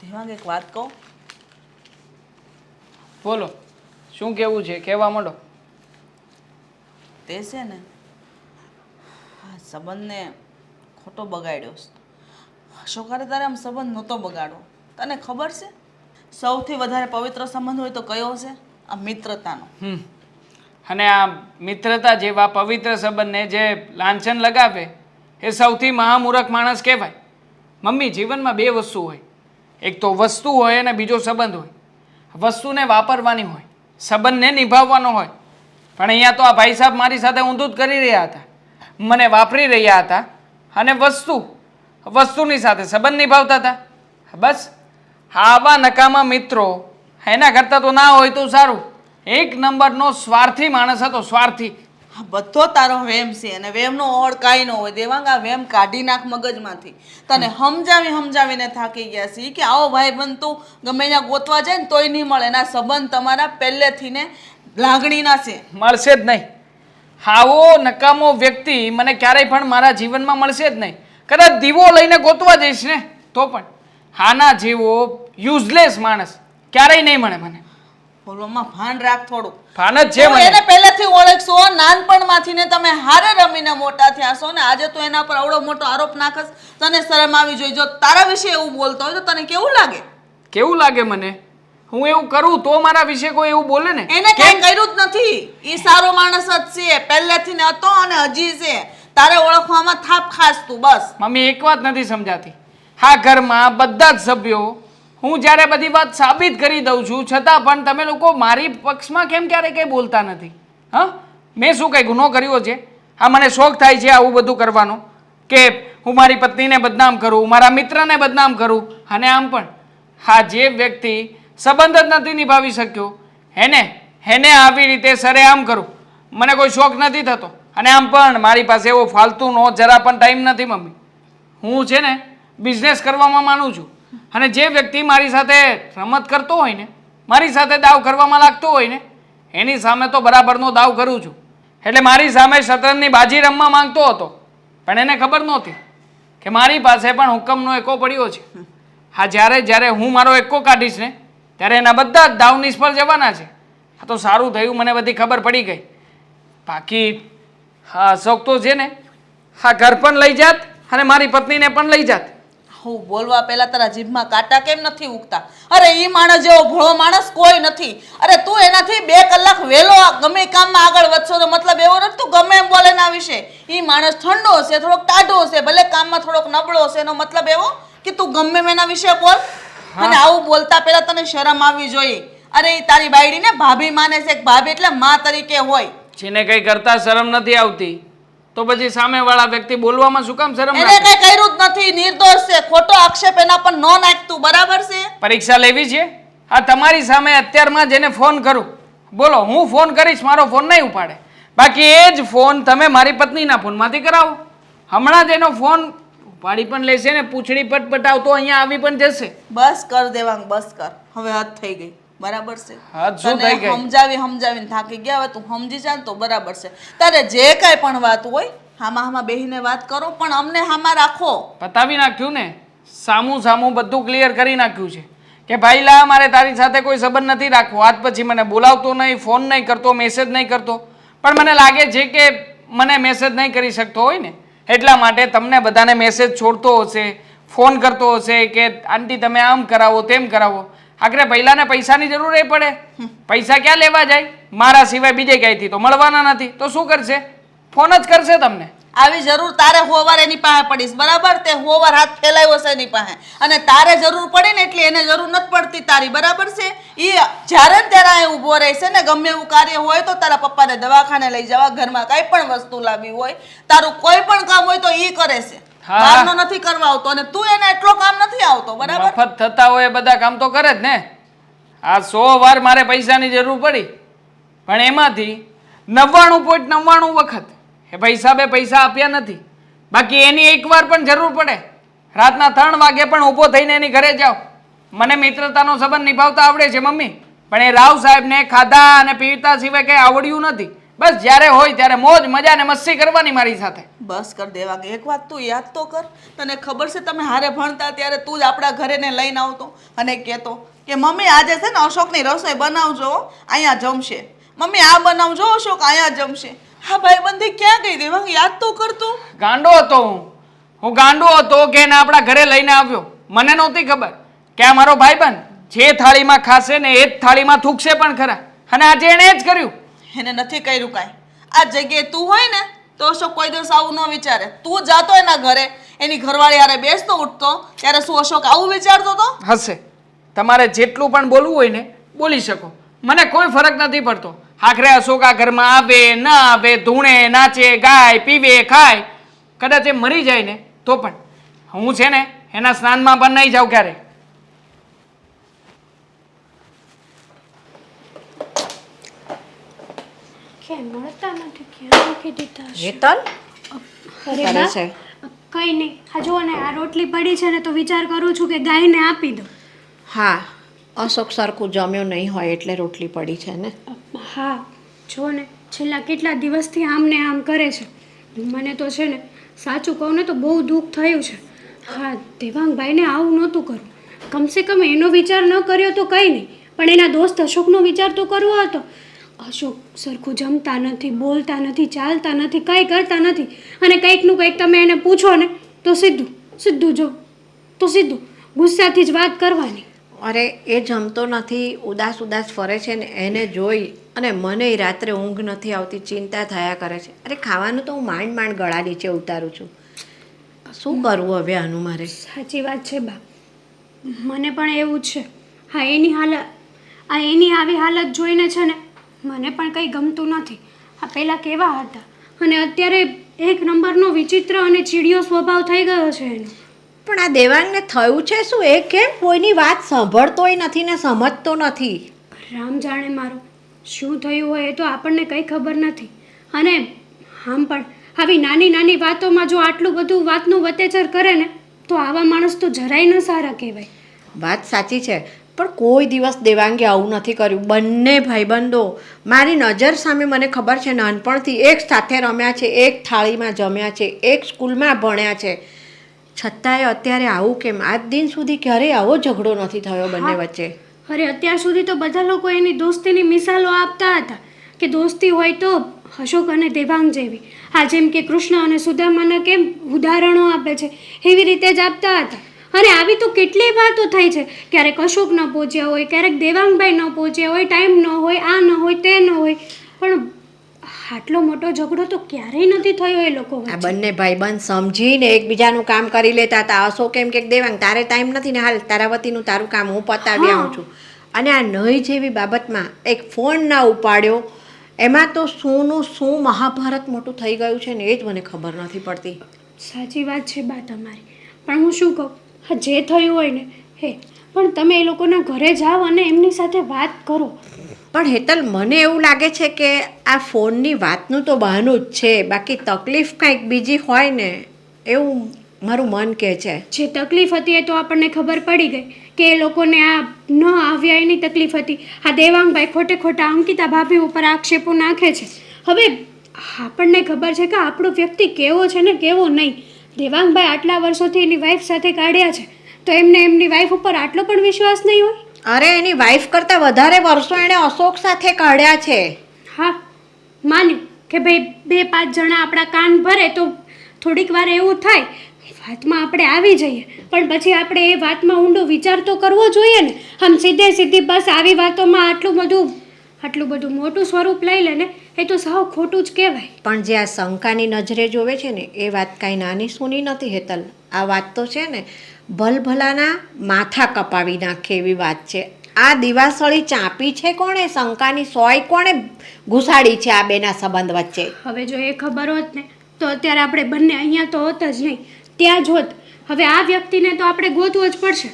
દેવાંગ એક વાત કહું? બોલો શું કેવું છે? કહેવા માંડો. તે છે ને આ સંબંધને ખોટો બગાડ્યો છે. અશોકારે તારે આમ સંબંધ નહોતો બગાડવો. તને ખબર છે સૌથી વધારે પવિત્ર સંબંધ હોય તો કયો છે? આ મિત્રતાનો. અને આ મિત્રતા જેવા પવિત્ર સંબંધને જે લાંછન લગાવે એ સૌથી મહામૂર્ખ માણસ કહેવાય. મમ્મી, જીવનમાં બે વસ્તુ હોય, એક તો વસ્તુ હોય અને બીજો સંબંધ હોય. વસ્તુને વાપરવાની હોય, સંબંધને નિભાવવાનો હોય. પણ અહીંયા તો આ ભાઈ સાહેબ મારી સાથે ઊંધું જ કરી રહ્યા હતા. મને વાપરી રહ્યા હતા અને વસ્તુની સાથે સંબંધ નિભાવતા હતા. બસ આવા નકામા મિત્રો એના કરતાં તો ના હોય તો સારું. એક નંબરનો સ્વાર્થી માણસ હતો, સ્વાર્થી. આ બધો તારો વેમ છે અને વેમનો ઓળ કાંઈ ન હોય. દેવાંગ, આ વેમ કાઢી નાખ મગજમાંથી. તને સમજાવીને થાકી ગયા છે કે આવો ભાઈબંધ તું ગમે ત્યાં ગોતવા જાય ને તોય નહીં મળે. એના સંબંધ તમારા પહેલેથી ને લાગણીના છે. મળશે જ નહીં. આવો નકામો વ્યક્તિ મને ક્યારેય પણ મારા જીવનમાં મળશે જ નહીં. કદાચ દીવો લઈને ગોતવા જઈશ ને તો પણ આના જેવો યુઝલેસ માણસ ક્યારેય નહીં મળે મને. બોલવામાં ભાન રાખ થોડું. ભાન જ છે તું મને. એને પહેલેથી ઓળખશો. નાનપણમાંથી ને તમે હારે રમીને મોટા થયા છો ને આજે તું એના પર આવડો મોટો આરોપ નાખસ. તને શરમ આવી જોઈએ. જો તારા વિશે એવું બોલતો હોય તો તને કેવું લાગે? કેવું લાગે મને? હું એવું કરું તો મારા વિશે કોઈ એવું બોલે ને? એને કઈ કર્યું જ નથી. ઈ સારો માણસ જ છે, પહેલેથી ને હતો અને હજી છે. તારે ઓળખવામાં થાપ ખાસ તું બસ. મમ્મી, એક વાત નથી સમજાતી. હા, ઘરમાં બધા જ સભ્યો હું જ્યારે બધી વાત સાબિત કરી દઉં છું છતાં પણ તમે લોકો મારી પક્ષમાં કેમ ક્યારે કંઈ બોલતા નથી? હા, મેં શું કંઈ ગુનો કર્યો છે? હા, મને શોખ થાય છે આવું બધું કરવાનો કે હું મારી પત્નીને બદનામ કરું, મારા મિત્રને બદનામ કરું. અને આમ પણ હા, જે વ્યક્તિ સંબંધ જ નથી નિભાવી શક્યો એને આવી રીતે સરેઆમ કરું, મને કોઈ શોખ નથી થતો. અને આમ પણ મારી પાસે એવો ફાલતુનો જરા પણ ટાઈમ નથી મમ્મી. હું છે ને બિઝનેસ કરવામાં માનું છું. અને જે વ્યક્તિ મારી સાથે રમત કરતો હોય ને, મારી સાથે દાવ કરવામાં લાગતો હોય ને, એની સામે તો બરાબરનો દાવ કરું છું. એટલે મારી સામે શતરંજની બાજી રમવા માંગતો હતો પણ એને ખબર નહોતી કે મારી પાસે પણ હુકમનો એકો પડ્યો છે. હા, જ્યારે હું મારો એકો કાઢીશ ને ત્યારે એના બધા જ દાવ નિષ્ફળ જવાના છે. હા, તો સારું થયું મને બધી ખબર પડી ગઈ. બાકી હા, અશોક તો છે ને હા ઘર પણ લઈ જાત અને મારી પત્નીને પણ લઈ જાત. હું બોલવા પહેલા તારા જીભમાં કાંટા કેમ નથી ઉગતા? અરે ઈ માણસ જેવો ભોળો માણસ કોઈ નથી. અરે તું એનાથી 2 કલાક વહેલો ગમે કામમાં આગળ વધશો તો મતલબ એવો નથી તું ગમે એમ બોલે એના વિશે. ઈ માણસ ઠંડો હશે, થોડોક ટાઢો હશે, ભલે કામમાં થોડોક નબળો હશે. એનો મતલબ એવો કે તું ગમે એમ એના વિશે બોલ. અને આવું બોલતા પહેલા તને શરમ આવવી જોઈએ. અરે ઈ તારી બાયડીને ભાભી માને છે. ભાભી એટલે માં તરીકે હોય. જેને કંઈ કરતા શરમ નથી આવતી તો પછી સામેવાળા વ્યક્તિ બોલવામાં શું કામ શરમ એને રાખે? કઈ કર્યું જ નથી, નિર્દોષ છે. ખોટો આક્ષેપ એના પર ન નાખતું, બરાબર છે? પરીક્ષા લેવી છે? આ તમારી સામે અત્યારમાં જેને ફોન કરું, બોલો હું ફોન કરીશ, મારો ફોન નહીં ઉપાડે. બાકી એ જ ફોન તમે મારી પત્નીના ફોનમાંથી કરાવો. હમણાં જ એનો ફોન ઉપાડી પણ લેશે ને પૂંછડી પટપટાવતો અહીંયા આવી પણ જશે. બસ કર દેવાંગ, બસ કર. હવે હદ થઈ ગઈ, બરાબર છે? હદ શું તને થઈ ગઈ? સમજાવીને થાકી ગયા. હવે તું સમજી જા ને તો બરાબર છે. તારે જે કાંઈ પણ વાત હોય હામાં બેહીને વાત કરો, પણ અમને હામાં રાખો. પતાવી નાખ્યું ને, સામું બધું ક્લિયર કરી નાખ્યું છે કે ભાઈ લા મારે તારી સાથે કોઈ સંબંધ નથી રાખવો. આજ પછી મને બોલાવતો નહીં, ફોન નહીં કરતો, મેસેજ નહીં કરતો. પણ મને લાગે છે કે મને મેસેજ નહીં કરી શકતો હોય ને એટલા માટે તમને બધાને મેસેજ છોડતો હશે, ફોન કરતો હશે કે આંટી તમે આમ કરાવો તેમ કરાવો. આખરે પહેલાને પૈસાની જરૂર એ પડે. પૈસા ક્યાં લેવા જાય? મારા સિવાય બીજે ક્યાંયથી તો મળવાના નથી. તો શું કરશે? ફોન જ કરશે તમને. આવી જરૂર તારે હોવાર એની પાસે પડીશ, બરાબર? તે હોવાર હાથ ફેલાવ્યો છે એની પાસે અને તારે જરૂર પડે ને એટલે એને જરૂર નથી પડતી તારી, બરાબર છે? એ જ્યારે ને ત્યારે અહીં ઊભો રહેશે ને ગમે એવું કાર્ય હોય તો તારા પપ્પાને દવાખાને લઈ જવા, ઘરમાં કાંઈ પણ વસ્તુ લાવી હોય, તારું કોઈ પણ કામ હોય તો એ કરે છે. હા. બહારનો નથી કરવા આવતો અને તું એને એટલો કામ નથી આવતો, બરાબર? મફત થતા હોય એ બધા કામ તો કરે જ ને. આ 100 વાર મારે પૈસાની જરૂર પડી પણ એમાંથી 99.99 વખત એ ભાઈ સાહેબે પૈસા આપ્યા નથી. બાકી એની એકવાર પણ જરૂર પડે રાતના 3 વાગે પણ ઊભો થઈને એની ઘરે જાઓ. મને મિત્રતાનો સંબંધ નિભાવતા આવડે છે મમ્મી, પણ એ રાવ સાહેબને ખાધા અને પીતા સિવાય કંઈ આવડ્યું નથી. બસ જ્યારે હોય ત્યારે મોજ મજા ને મસ્તી કરવાની મારી સાથે. બસ કર દેવાંગ, એક વાત તું યાદ તો કર. તને ખબર છે તમે હારે ભણતા ત્યારે તું જ આપણા ઘરે ને લઈને આવતો અને કહેતો કે મમ્મી આજે છે ને અશોકની રસોઈ બનાવજો, અહીંયા જમશે. મમ્મી આ બનાવજો, અશોક અહીંયા જમશે. હા ભાઈબંધી ક્યાં ગઈ દેવાંગ? યાદ તો કર તું. ગાંડો હતો હું. હું ગાંડો હતો કે એને આપણા ઘરે લઈને આવ્યો. મને નહોતી ખબર કે આ મારો ભાઈબંધ જે થાળીમાં ખાશે ને એ જ થાળીમાં થૂકશે પણ ખરા. અને આજે એણે જ કર્યું. એને નથી કર્યું કાંઈ. આ જગ્યાએ તું હોય ને તો અશોક કોઈ દિવસ આવું ન વિચારે. તું જાતો એના ઘરે એની ઘરવાળી હારે બેસતો ઉઠતો ત્યારે શું અશોક આવું વિચારતો હતો? હશે. તમારે જેટલું પણ બોલવું હોય ને બોલી શકો, મને કોઈ ફરક નથી પડતો. આખરે અશોક આ ઘરમાં આવે ન આવે, ધૂણે નાચે ગાય પીવે ખાય, કદાચ એ મરી જાય ને તો પણ હું છે ને એના સ્નાનમાં પણ નહીં જાઉં ક્યારે. કેમ મળતા નથી? ક્યાં મૂકી દીધા હશે? હેતલ અરે કરે બા, છે? કંઈ નહીં. હા જુઓ ને, આ રોટલી પડી છે ને તો વિચાર કરું છું કે ગાયને આપી દઉં. હા, અશોક સરખું જમ્યો નહીં હોય એટલે રોટલી પડી છે ને. હા જુઓ ને, છેલ્લા કેટલા દિવસથી આમ ને આમ કરે છે. મને તો છે ને સાચું કહું ને તો બહુ દુઃખ થયું છે. હા, દેવાંગભાઈને આવું નહોતું કરવું. કમસે કમ એનો વિચાર ન કર્યો તો કંઈ નહીં, પણ એના દોસ્ત અશોકનો વિચાર તો કરવો હતો. અશોક સરખું જમતા નથી, બોલતા નથી, ચાલતા નથી, કંઈ કરતા નથી. અને કંઈકનું કંઈક તમે એને પૂછો ને તો સીધું ગુસ્સાથી જ વાત કરવાની. અરે એ જમતો નથી, ઉદાસ ઉદાસ ફરે છે ને એને જોઈ અને મને રાત્રે ઊંઘ નથી આવતી, ચિંતા થયા કરે છે. અરે ખાવાનું તો હું માંડ માંડ ગળા નીચે ઉતારું છું. શું કરવું હવે આનું મારે? સાચી વાત છે બા, મને પણ એવું જ છે. હા, એની આવી હાલત જોઈને છે ને મને પણ કંઈ ગમતું નથી. આ પહેલાં કેવા હતા અને અત્યારે એક નંબરનો વિચિત્ર અને ચીડિયો સ્વભાવ થઈ ગયો છે એનો. પણ આ દેવાંગને થયું છે શું? એ કેમ કોઈની વાત સાંભળતોય નથી ને સમજતો નથી? રામ જાણે મારો શું થયું હોય એ તો આપણને કંઈ ખબર નથી. અને આમ પણ આવી નાની નાની વાતોમાં જો આટલું બધું વાતનું વતેચર કરે ને તો આવા માણસ તો જરાય ન સારા કહેવાય. વાત સાચી છે, પણ કોઈ દિવસ દેવાંગે આવું નથી કર્યું. બંને ભાઈબંધો મારી નજર સામે, મને ખબર છે નાનપણથી એક સાથે રમ્યા છે, એક થાળીમાં જમ્યા છે, એક સ્કૂલમાં ભણ્યા છે, છતાંય અત્યારે આવું કેમ? આજ દિન સુધી ક્યારેય આવો ઝઘડો નથી થયો બંને વચ્ચે. અરે અત્યાર સુધી તો બધા લોકો એની દોસ્તીની મિસાલો આપતા હતા કે દોસ્તી હોય તો અશોક અને દેવાંગ જેવી. હા, જેમ કે કૃષ્ણ અને સુદામાના કેમ ઉદાહરણો આપે છે એવી રીતે જ આપતા હતા. અને આવી તો કેટલી વાતો થઈ છે. ક્યારેક અશોક ન પહોંચ્યા હોય, ક્યારેક દેવાંગભાઈ ન પહોંચ્યા હોય, ટાઈમ ન હોય, આ ન હોય, તે ન હોય, પણ આટલો મોટો ઝઘડો તો ક્યારેય નથી થયો એ લોકો આ વચ્ચે. બંને ભાઈબંધ સમજીને એકબીજાનું કામ કરી લેતા હતા. અશોક એમ કે દેવાંગ તારે ટાઈમ નથી ને, હાલ તારા વતીનું તારું કામ હું પતાવી આવું છું. અને આ નહીં જેવી બાબતમાં એક ફોન ના ઉપાડ્યો, એમાં તો શુંનું શું મહાભારત મોટું થઈ ગયું છે ને એ જ મને ખબર નથી પડતી. સાચી વાત છે બા તમારી, પણ હું શું કહું, હા જે થયું હોય ને હે, પણ તમે એ લોકોના ઘરે જાઓ અને એમની સાથે વાત કરો. પણ હેતલ, મને એવું લાગે છે કે આ ફોનની વાતનું તો બહાનું જ છે, બાકી તકલીફ કાંઈક બીજી હોય ને એવું મારું મન કહે છે. જે તકલીફ હતી એ તો આપણને ખબર પડી ગઈ કે એ લોકોને આ ન આવ્યા એની તકલીફ હતી. આ દેવાંગભાઈ ખોટે ખોટા અંકિતા ભાભી ઉપર આક્ષેપો નાખે છે. હવે આપણને ખબર છે કે આપણો વ્યક્તિ કેવો છે ને કેવો નહીં. દેવાંગભાઈ આટલા વર્ષોથી એની વાઈફ સાથે કાઢ્યા છે તો એમને એમની વાઈફ ઉપર આટલો પણ વિશ્વાસ નહીં હોય? અરે એની વાઈફ કરતાં વધારે વર્ષો એણે અશોક સાથે કાઢ્યા છે. હા, માન્યું કે ભાઈ 2-5 જણા આપણા કાન ભરે તો થોડીક વાર એવું થાય, વાતમાં આપણે આવી જઈએ, પણ પછી આપણે એ વાતમાં ઊંડો વિચાર તો કરવો જોઈએ ને. આમ સીધી બસ આવી વાતોમાં આટલું બધું મોટું સ્વરૂપ લઈ લે ને એ તો સાવ ખોટું જ કહેવાય. પણ જે આ શંકાની નજરે જોવે છે ને એ વાત કાંઈ નાની સૂની નથી હેતલ. આ વાત તો છે ને ભલભલાના માથા કપાવી નાખે એવી વાત છે. આ દિવાસળી ચાંપી છે કોણે? શંકાની સોય કોણે ઘુસાડી છે આ બેના સંબંધ વચ્ચે? હવે જો એ ખબર હોત ને તો અત્યારે આપણે બંને અહીંયા તો હોત જ નહીં, ત્યાં જ હોત. હવે આ વ્યક્તિને તો આપણે ગોતવો જ પડશે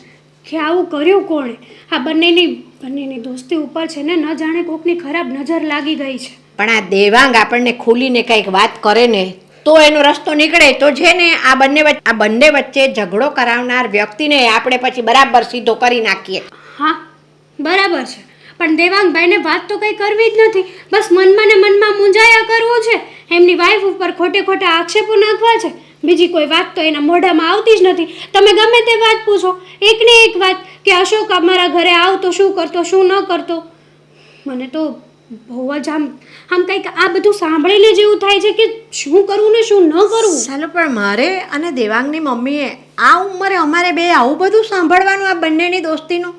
કે આવું કર્યું કોણે. આ બંનેની દોસ્તી ઉપર છે ને ન જાણે કોકની ખરાબ નજર લાગી ગઈ છે. પણ આ દેવાંગ આપણને ખુલીને કંઈક વાત કરે ને તો એનો રસ્તો નીકળે તો છે ને આ બંને વચ્ચે ઝઘડો કરાવનાર વ્યક્તિને આપણે પછી બરાબર સીધો કરી નાખીએ. હા બરાબર છે, પણ દેવાંગભાઈને વાત તો કંઈ કરવી જ નથી. બસ મનમાં ને મનમાં મૂંઝાયા કરવું છે, એમની વાઈફ ઉપર ખોટે ખોટા આક્ષેપો નાખવા છે. બીજી કોઈ વાત તો એના મોઢામાં આવતી જ નથી. તમે ગમે તે વાત પૂછો, એકને એક વાત કે અશોક અમારા ઘરે આવતો, શું કરતો, શું ન કરતો. મને તો બહુ જ આમ કંઈક આ બધું સાંભળીને જેવું થાય છે કે શું કરવું ને શું ન કરવું. ચાલો પણ મારે અને દેવાંગની મમ્મીએ આ ઉંમરે અમારે બે આવું બધું સાંભળવાનું આ બંનેની દોસ્તીનું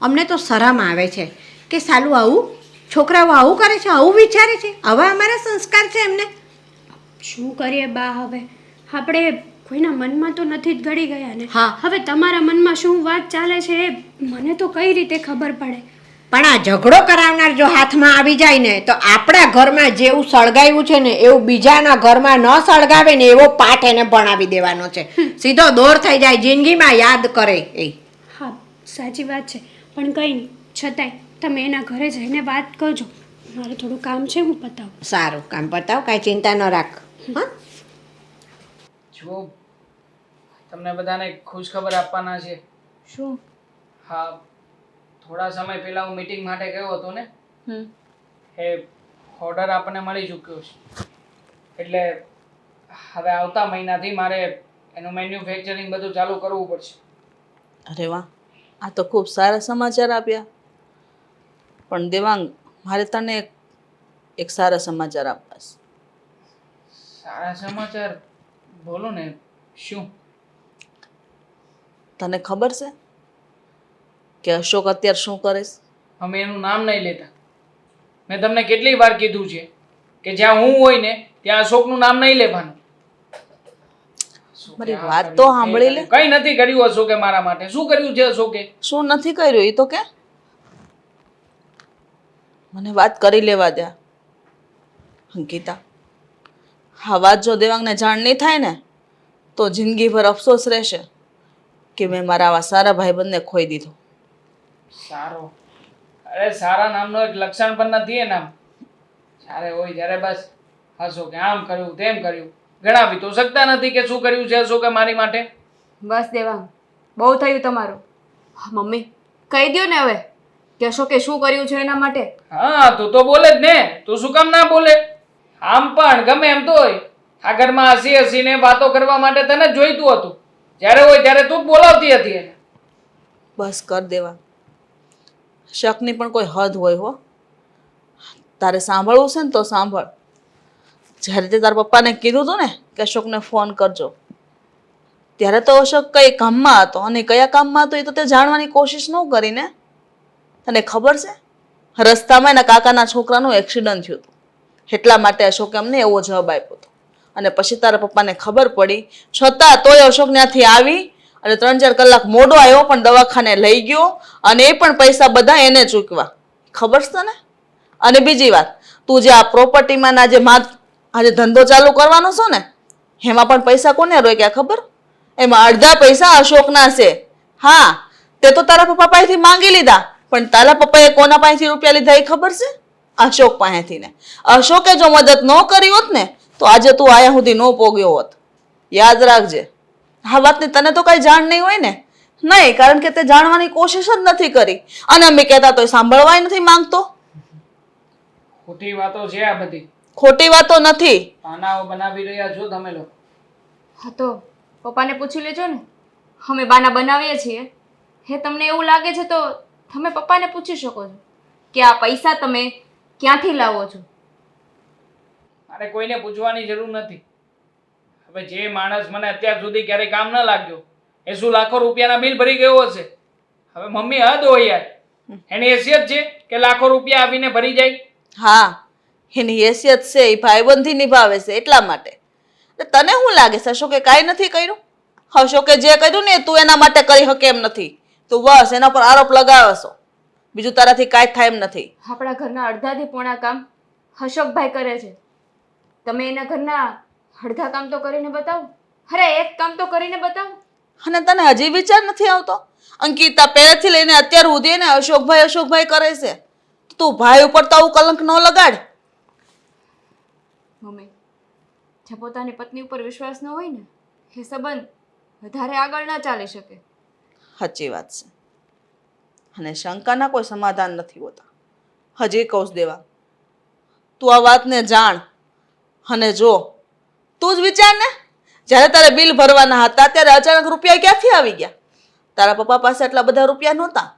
અમને તો શરમ આવે છે કે સાલું આવું છોકરાઓ આવું કરે છે, આવું વિચારે છે, આવા અમારા સંસ્કાર છે એમને. શું કરીએ બા, હવે આપણે કોઈના મનમાં તો નથી જ ગળી ગયા ને. હા. હવે તમારા મનમાં શું વાત ચાલે છે એ મને તો કઈ રીતે ખબર પડે. પણ આ ઝઘડો કરાવનાર જો હાથમાં આવી જાય ને તો આપણા ઘરમાં જેવું સળગાવ્યું છે ને એવું બીજાના ઘરમાં ન સળગાવે ને એવો પાઠ એને ભણાવી દેવાનો છે. સીધો દોર થઈ જાય, જિંદગીમાં યાદ કરે એ. હા સાચી વાત છે, પણ કંઈ નહીં, છતાંય તમે એના ઘરે જઈને વાત કરજો. મારે થોડું કામ છે, હું પતાવું. સારું, કામ પતાવ, કાંઈ ચિંતા ન રાખ. હા, જો તમને બધાને ખુશ ખબર આપવાના છે. શું? હા, થોડા સમય પહેલા હું મીટિંગ માટે ગયો હતો ને, એ ઓર્ડર આપણને મળી ચૂક્યો છે. એટલે હવે આવતા મહિનાથી મારે એનું મેન્યુફેક્ચરિંગ બધું ચાલુ કરવું પડશે. અરે વાહ, આ તો ખૂબ સારા સમાચાર આપ્યા. પણ દેવાંગ, મારે તને એક સારા સમાચાર આપવા છે. સારા સમાચાર? બોલો ને, શું? તને ખબર છે કે અશોક અત્યારે શું કરે છે? અમે એનું નામ નહીં લેતા. મેં તમને કેટલી વાર કીધું છે કે જ્યાં હું હોય ને ત્યાં અશોકનું નામ નહીં લેવાનું. અશોકે મારી આ વાત કર્યું, તો તે સાંભળી લે. કર્યું. કંઈ નથી કર્યું અશોકે મારા માટે. શું કર્યું છે અશોકે? શું નથી કર્યું એ તો કે મને વાત કરી લેવા દે. અંકિતા, આ વાત જો દેવાંગને જાણ નહીં થાય ને તો જિંદગીભર અફસોસ રહેશે કે મેં મારા આવા સારા ભાઈબંધને ખોઈ દીધો. સારો? અરે સારા નામનો એક લક્ષણ પણ નથી એ નામ. જ્યારે હોય ત્યારે બસ અશોકે આમ કર્યું તેમ કર્યું. ગણાવી તો શકતા નથી કે શું કર્યું છે અશોકે મારી માટે. બસ દેવાંગ, બહુ થયું તમારું. હા, મમ્મી કહી દ્યો ને હવે કે અશોકે શું કર્યું છે એના માટે. હા, તું તો બોલે જ ને. તું શું કામ ના બોલે? આમ પણ ગમે એમ તોય આ ઘરમાં હસી હસીને વાતો કરવા માટે તને જ જોઈતું હતું. જ્યારે હોય ત્યારે તું જ બોલાવતી હતી એને. બસ કર દેવા. શકની પણ કોઈ હદ હોય હો. તારે સાંભળવું છે ને તો સાંભળ. જ્યારે તે તારા પપ્પાને કીધું હતું ને કે અશોકને ફોન કરજો, ત્યારે તો અશોક કઈ કામમાં હતો અને કયા કામમાં હતો એ તો તે જાણવાની કોશિશ ન કરીને. તને ખબર છે રસ્તામાં એના કાકાના છોકરાનું એક્સિડન્ટ થયું હતું, એટલા માટે અશોકે અમને એવો જવાબ આપ્યો હતો. અને પછી તારા પપ્પાને ખબર પડી, છતાં તોય અશોક ત્યાંથી આવી અને 3-4 કલાક મોડો આવ્યો પણ દવાખાને લઈ ગયો અને એ પણ પૈસા બધા એને ચૂકવા. ખબર છે તને? અને બીજી વાત, તું જે આ પ્રોપર્ટીમાં આજે ધંધો ચાલુ કરવાનો છો ને એમાં પણ પૈસા કોને રોક્યા ખબર? એમાં અડધા પૈસા અશોકના છે. હા, તે તો તારા પપ્પા પાસેથી માંગી લીધા, પણ તારા પપ્પાએ કોના પાસેથી રૂપિયા લીધા એ ખબર છે? અશોક પાસેથી ને. અશોકે જો મદદ ન કરી હોત ને તો આજે તું આયા સુધી ન પોગ્યો હોત. યાદ રાખજે. આ વાતની તને તો કઈ જાણ નહીં હોય ને? નહીં, કારણ કે તે જાણવાની કોશિશ જ નથી કરી અને અમે કહેતા તો સાંભળવાય નથી માંગતો. ખોટી વાતો છે આ બધી. ખોટી વાતો નથી. પાનાઓ બનાવી રહ્યા છો તમે લોકો. હા તો પપ્પાને પૂછી લેજો ને. અમે બાના બનાવીએ છીએ. હે તમને એવું લાગે છે તો તમે પપ્પાને પૂછી શકો છો કે આ પૈસા તમે ક્યાંથી લાવો છો. મારે કોઈને પૂછવાની જરૂર નથી. હવે જે માણસ મને અત્યાર સુધી ક્યારેય કામ ન લાગ્યો એ શું લાખો રૂપિયાના બિલ ભરી ગયો હશે? હવે મમ્મી હદ હોય યાર. એની હેસિયત છે કે લાખો રૂપિયા આવીને ભરી જાય? હા, એની હેસિયત છે, એ ભાઈબંધી નિભાવે છે એટલા માટે. તને શું લાગે છે અશોકે કાંઈ નથી કર્યું? અશોકે જે કર્યું ને તું એના માટે કરી શકે એમ નથી. તું બસ એના પર આરોપ લગાવે છો, બીજું તારાથી કાંઈ થાય એમ નથી. આપણા ઘરના અડધાથી પોણા કામ અશોકભાઈ કરે છે. તમે એના ઘરના અડધા કામ તો કરીને બતાવો. અરે એક કામ તો કરીને બતાવો. અને તને હજી વિચાર નથી આવતો? અંકિતા પહેલેથી લઈને અત્યાર સુધી એને અશોકભાઈ અશોકભાઈ કરે છે. તું ભાઈ ઉપર તો આવું કલંક ન લગાડ. મમ્મી, જે પોતાની પત્ની ઉપર વિશ્વાસ ન હોય ને એ સંબંધ વધારે આગળ ના ચાલી શકે. સાચી વાત છે. અને શંકાના કોઈ સમાધાન નથી હોતા. હજી કહું દેવા, તું આ વાતને જાણ અને જો. તું જ વિચાર ને, જ્યારે તારે બિલ ભરવાના હતા ત્યારે અચાનક રૂપિયા ક્યાંથી આવી ગયા? તારા પપ્પા પાસે એટલા બધા રૂપિયા નહોતા.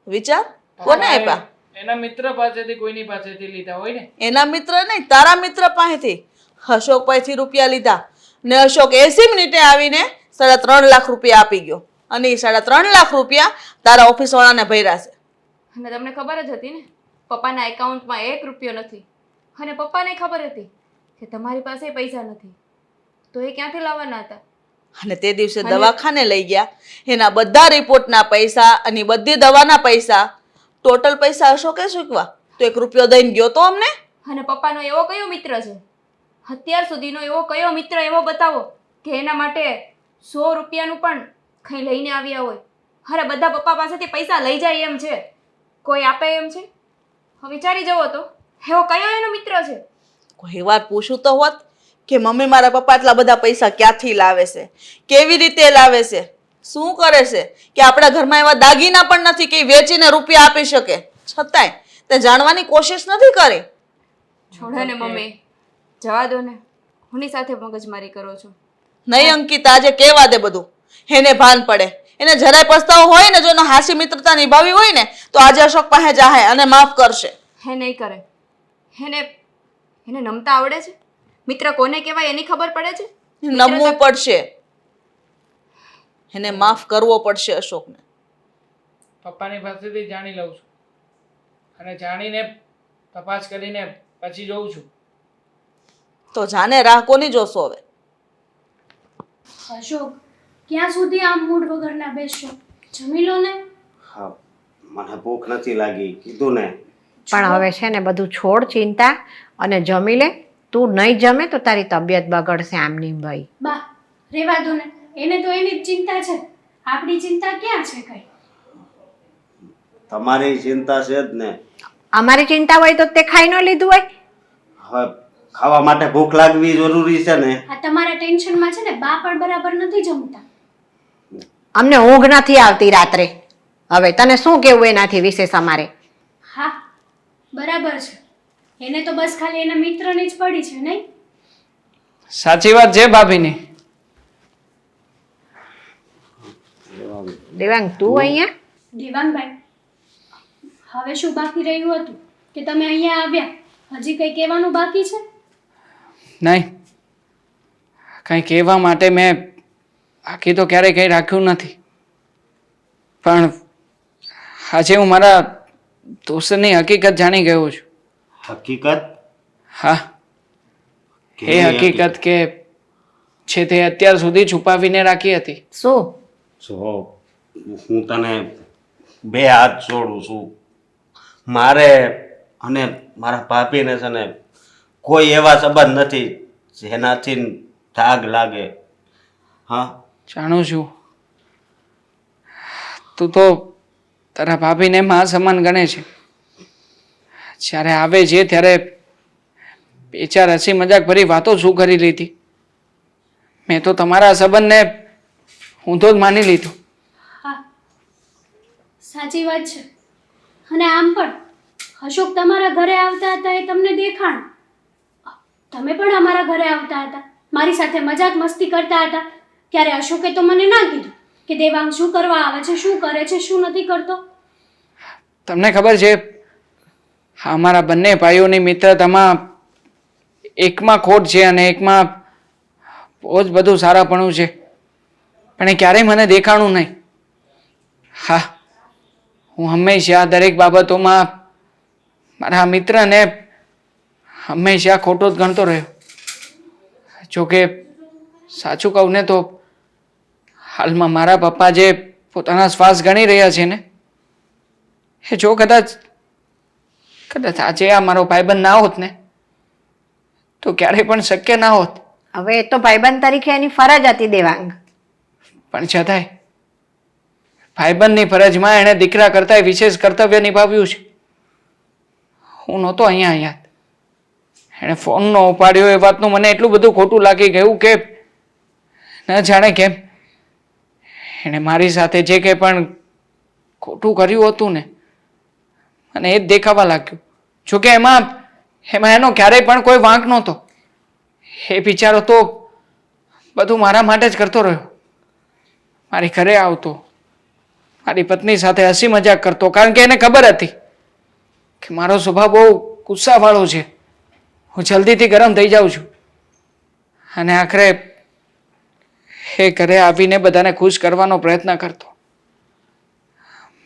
વિચાર, કોને આપ્યા? એના મિત્ર પાસેથી કોઈની પાસેથી લીધા હોય ને. એના મિત્ર નહીં, તારા મિત્ર પાસેથી અશોકભાઈથી રૂપિયા લીધા ને અશોક 80 મિનિટે આવીને 3.5 લાખ રૂપિયા આપી ગયો અને એ 3.5 લાખ રૂપિયા તારા ઓફિસ વાળાને ભર્યા છે. અને તમને ખબર જ હતી ને પપ્પાના એકાઉન્ટમાં 1 રૂપિયો નથી અને પપ્પાને ખબર હતી કે તમારી પાસે પૈસા નથી તો એ ક્યાંથી લાવવાના હતા. અને તે દિવસે દવાખાને લઈ ગયા, એના બધા રિપોર્ટના પૈસા અને બધી દવાના પૈસા, ટોટલ પૈસા અશોકે ચૂકવા તો 1 રૂપિયો દઈને ગયો તો અમને. અને પપ્પાનો એવો કયો મિત્ર છે અત્યાર સુધીનો એવો કયો મિત્ર એવો બતાવો કે એના માટે 100 રૂપિયાનું પણ કંઈ લઈને આવ્યા હોય. અરે બધા પપ્પા પાસેથી પૈસા લઈ જાય એમ છે, કોઈ આપે એમ છે? હવે વિચારી જવો તો એવો કયો એનો મિત્ર છે. કોઈ વાર પૂછું તો હોત કે મમ્મી મારા પપ્પા આટલા બધા પૈસા ક્યાંથી લાવે છે, કેવી રીતે લાવે છે, શું કરે છે, કે આપણા ઘરમાં એવા દાગીના પણ નથી કે વેચીને રૂપિયા આપી શકે, છતાંય તે જાણવાની કોશિશ નથી કરી. છોડો ને મમ્મી, જવા દો ને. હુંની સાથે મગજમારી કરો છો. નહીં અંકિતા, આજે કેવા દે બધું, એને ભાન પડે. એને જરાય પસ્તાવો હોય ને, જો એનો હાસી મિત્રતા નિભાવી હોય ને તો આજે અશોક પાસે જાહે અને માફ કરશે. હે નહીં કરે. એને નમતા આવડે છે? મિત્ર કોને કહેવાય એની ખબર પડે છે? નમવું પડશે, એને માફ કરવો પડશે અશોકને. પપ્પાની પાસેથી જાણી લઉં છું અને જાણીને તપાસ કરીને પછી જોઉં છું. તો જાને રાહ કોની જોશો હવે? અશોક, ક્યાં સુધી આમ મૂડ વગરના બેસશો? જમી લો ને. હા, મને ભૂખ નથી લાગી, કીધું ને. પણ હવે છે ને બધું છોડ ચિંતા અને જમી લે. તું નહીં જમે તો તારી તબિયત બગડશે આમની ભાઈ. બા, રેવા દો ને, એને તો એની જ ચિંતા છે, આપણી ચિંતા ક્યાં છે કઈ? તમારી ચિંતા છે જ ને. અમારી ચિંતા હોય તો તે ખાઈ ન લીધું હોય. હવે ખાવા માટે ભૂખ લાગવી જરૂરી છે ને. આ તમારા ટેન્શનમાં છે ને બા પણ બરાબર નથી જમતા. અમને ઊંઘ નથી આવતી રાત્રે. હવે તને શું કેવું એનાથી વિશેષ અમારે? હા, બરાબર છે. એને તો બસ ખાલી એના મિત્રની જ પડી છે, નહીં? સાચી વાત છે ભાભીની. દેવાંગ તું અહીંયા? દેવાંગભાઈ, હવે શું બાકી રહ્યું હતું કે તમે અહીંયા આવ્યા? હજી કંઈ કહેવાનું બાકી છે? નહીં, કંઈ કહેવા માટે મેં બાકી તો ક્યારેય કંઈ રાખ્યું નથી, પણ આજે હું મારા દોસ્તની હકીકત જાણી ગયો છું. હકીકત? હા, એ હકીકત કે છે તે અત્યાર સુધી છુપાવીને રાખી હતી. શું? જો હું તને 2 હાથ જોડું છું. મારે અને મારા ભાભીને છે ને કોઈ એવા સંબંધ નથી જેનાથી ધાગ લાગે. હા, જાણું છું, તું તો તારા ભાભીને મા સમાન ગણે છે. જ્યારે આવે છે ત્યારે 2-4 હસી મજાક ભરી વાતો શું કરી લીધી. મેં તો તમારા સંબંધને ઊંધો જ માની લીધો. હા, સાચી વાત છે. અને આમ પણ અશોક તમારા ઘરે આવતા હતા એ તમને દેખાણ. તમે પણ અમારા ઘરે આવતા હતા, મારી સાથે મજાક મસ્તી કરતા હતા. ત્યારે અશોકે તો મને ના કીધું કે દેવાંગ શું કરવા આવે છે, શું કરે છે, શું નથી કરતો. તમને ખબર છે, અમારા બંને ભાઈઓની મિત્રતામાં એકમાં ખોટ છે અને એકમાં બહુ જ બધું સારાપણું છે, પણ એ ક્યારેય મને દેખાણું નહીં. હા, હું હંમેશા દરેક બાબતોમાં મારા મિત્રને હંમેશા ખોટો જ ગણતો રહ્યો. જોકે સાચું કહું ને તો હાલમાં મારા પપ્પા જે પોતાના શ્વાસ ગણી રહ્યા છે ને, એ જો કદાચ આજે આ મારો ભાઈબંધ ના હોત ને તો ક્યારેય પણ શક્ય ના હોત. હવે એ તો ભાઈબંધ તરીકે એની ફરજ હતી દેવાંગ. પણ છતાંય ભાઈબંધની ફરજમાં એણે દીકરા કરતાં વિશેષ કર્તવ્ય નિભાવ્યું છે. હું નહોતો અહીંયા. એણે ફોન ન ઉપાડ્યો એ વાતનું મને એટલું બધું ખોટું લાગી ગયું કે ન જાણે કેમ. એણે મારી સાથે જે કંઈ પણ ખોટું કર્યું હતું ને મને એ જ દેખાવા લાગ્યું. જોકે એમાં એનો ક્યારેય પણ કોઈ વાંક નહોતો. એ બિચારો તો બધું મારા માટે જ કરતો રહ્યો. મારી ઘરે આવતો, મારી પત્ની સાથે હસી મજાક કરતો, કારણ કે એને ખબર હતી કે મારો સ્વભાવ બહુ ગુસ્સાવાળો છે. હું જલ્દીથી ગરમ થઈ જાઉં છું અને આખરે એ ઘરે આવીને બધાને ખુશ કરવાનો પ્રયત્ન કરતો.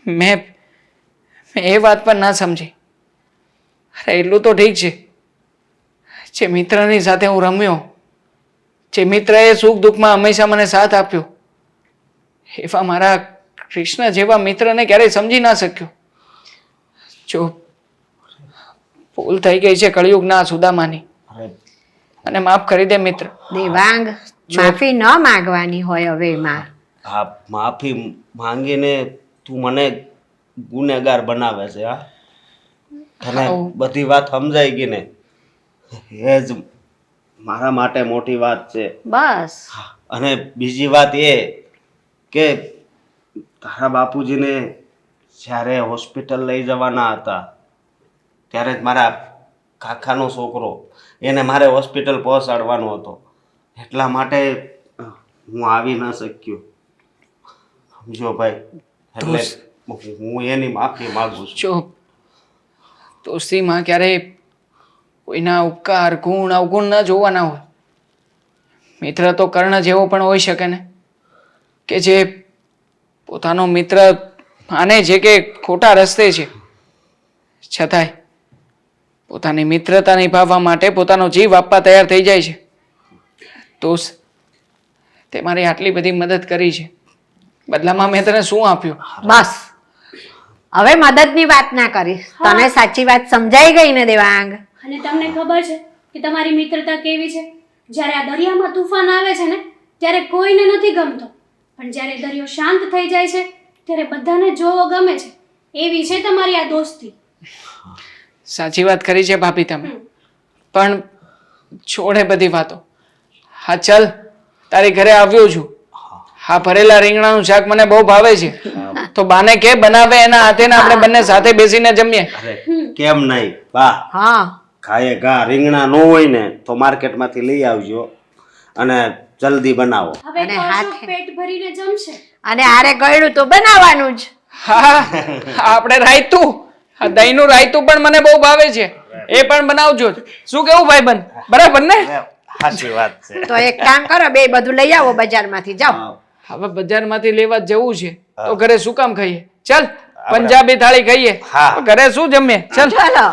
મેં એ વાત પણ ના સમજી. અરે એટલું તો ઠીક છે, જે મિત્રની સાથે હું રમ્યો, જે મિત્રએ સુખ દુઃખમાં હંમેશા મને સાથ આપ્યો, એવા મારા કૃષ્ણ જેવા મિત્રને ક્યારેય સમજી ના શક્યો. જો ભૂલ થઈ ગઈ છે કળિયુગના સુદામાની, અરે અને માફ કરી દે મિત્ર. દેવાંગ, માફી ન માંગવાની હોય હવે એમાં. આ માફી માંગીને તું મને ગુનેગાર બનાવે છે. હા, તને બધી વાત સમજાઈ ગઈ ને, એ જ મારા માટે મોટી વાત છે. બસ અને બીજી વાત એ કે તારા બાપુજીને જ્યારે હોસ્પિટલ લઈ જવાના હતા ત્યારે જ મારા કાકાનો છોકરો, એને મારે હોસ્પિટલ પહોંચાડવાનો હતો. એટલા માટે હું આવી ન શક્યો. સમજો ભાઈ, એટલે હું એની માફી માંગુ છું. જો દોસ્તીમાં ક્યારેય કોઈના ઉપકાર ગુણ અવગુણ ન જોવાના હોય. મિત્ર તો કર્ણ જેવો પણ હોઈ શકે ને, કે જે પોતાનો મિત્ર માને છે કે ખોટા રસ્તે છે, છતાંય પોતાની મિત્રતા નિભાવવા માટે પોતાનો જીવ આપવા તૈયાર થઈ જાય છે. દોસ્ત, તે મારી આટલી બધી મદદ કરી છે, બદલામાં મેં તને શું આપ્યું? બસ હવે મદદની વાત ના કરીશ. તને સાચી વાત સમજાઈ ગઈ ને દેવાંગ? અને તમને ખબર છે કે તમારી મિત્રતા કેવી છે? જ્યારે આ દરિયામાં તુફાન આવે છે ને ત્યારે કોઈને નથી ગમતો, પણ જ્યારે દરિયો શાંત થઈ જાય છે ત્યારે બધાને જોવો ગમે છે. એવી છે તમારી આ દોસ્તી. સાચી વાત કરી છે ભાભી તમે, પણ છોડે બધી વાતો. હા ચાલ, તારી ઘરે આવ્યો છું. હા, ભરેલા રીંગણાનું શાક મને બહુ ભાવે છે, તો બાને કે બનાવે એના હાથે ને આપણે બંને સાથે બેસીને જમીએ. અરે કેમ નહીં બા, હા ખાયે ઘા રીંગણા ન હોય ને તો માર્કેટમાંથી લઈ આવજો અને જલ્દી બનાવો. હવે અને તો હાથે- અશોક પેટ ભરીને જમશે. અને આરે ગળ્યું તો બનાવવાનું જ. હા, આપણે રાયતું, આ દહીંનું રાયતું પણ મને બહુ ભાવે છે, એ પણ બનાવજો. શું કેવું ભાઈબંધ? બરાબર ને? સાચી વાત છે. તો એક કામ કરો, બે બધું લઈ આવો બજારમાંથી. જાઓ. હવે બજારમાંથી લેવા જવું છે તો ઘરે શું કામ ખાઈએ? ચાલ પંજાબી થાળી ખાઈએ. હા. ઘરે શું જમીએ? ચાલ. ચાલો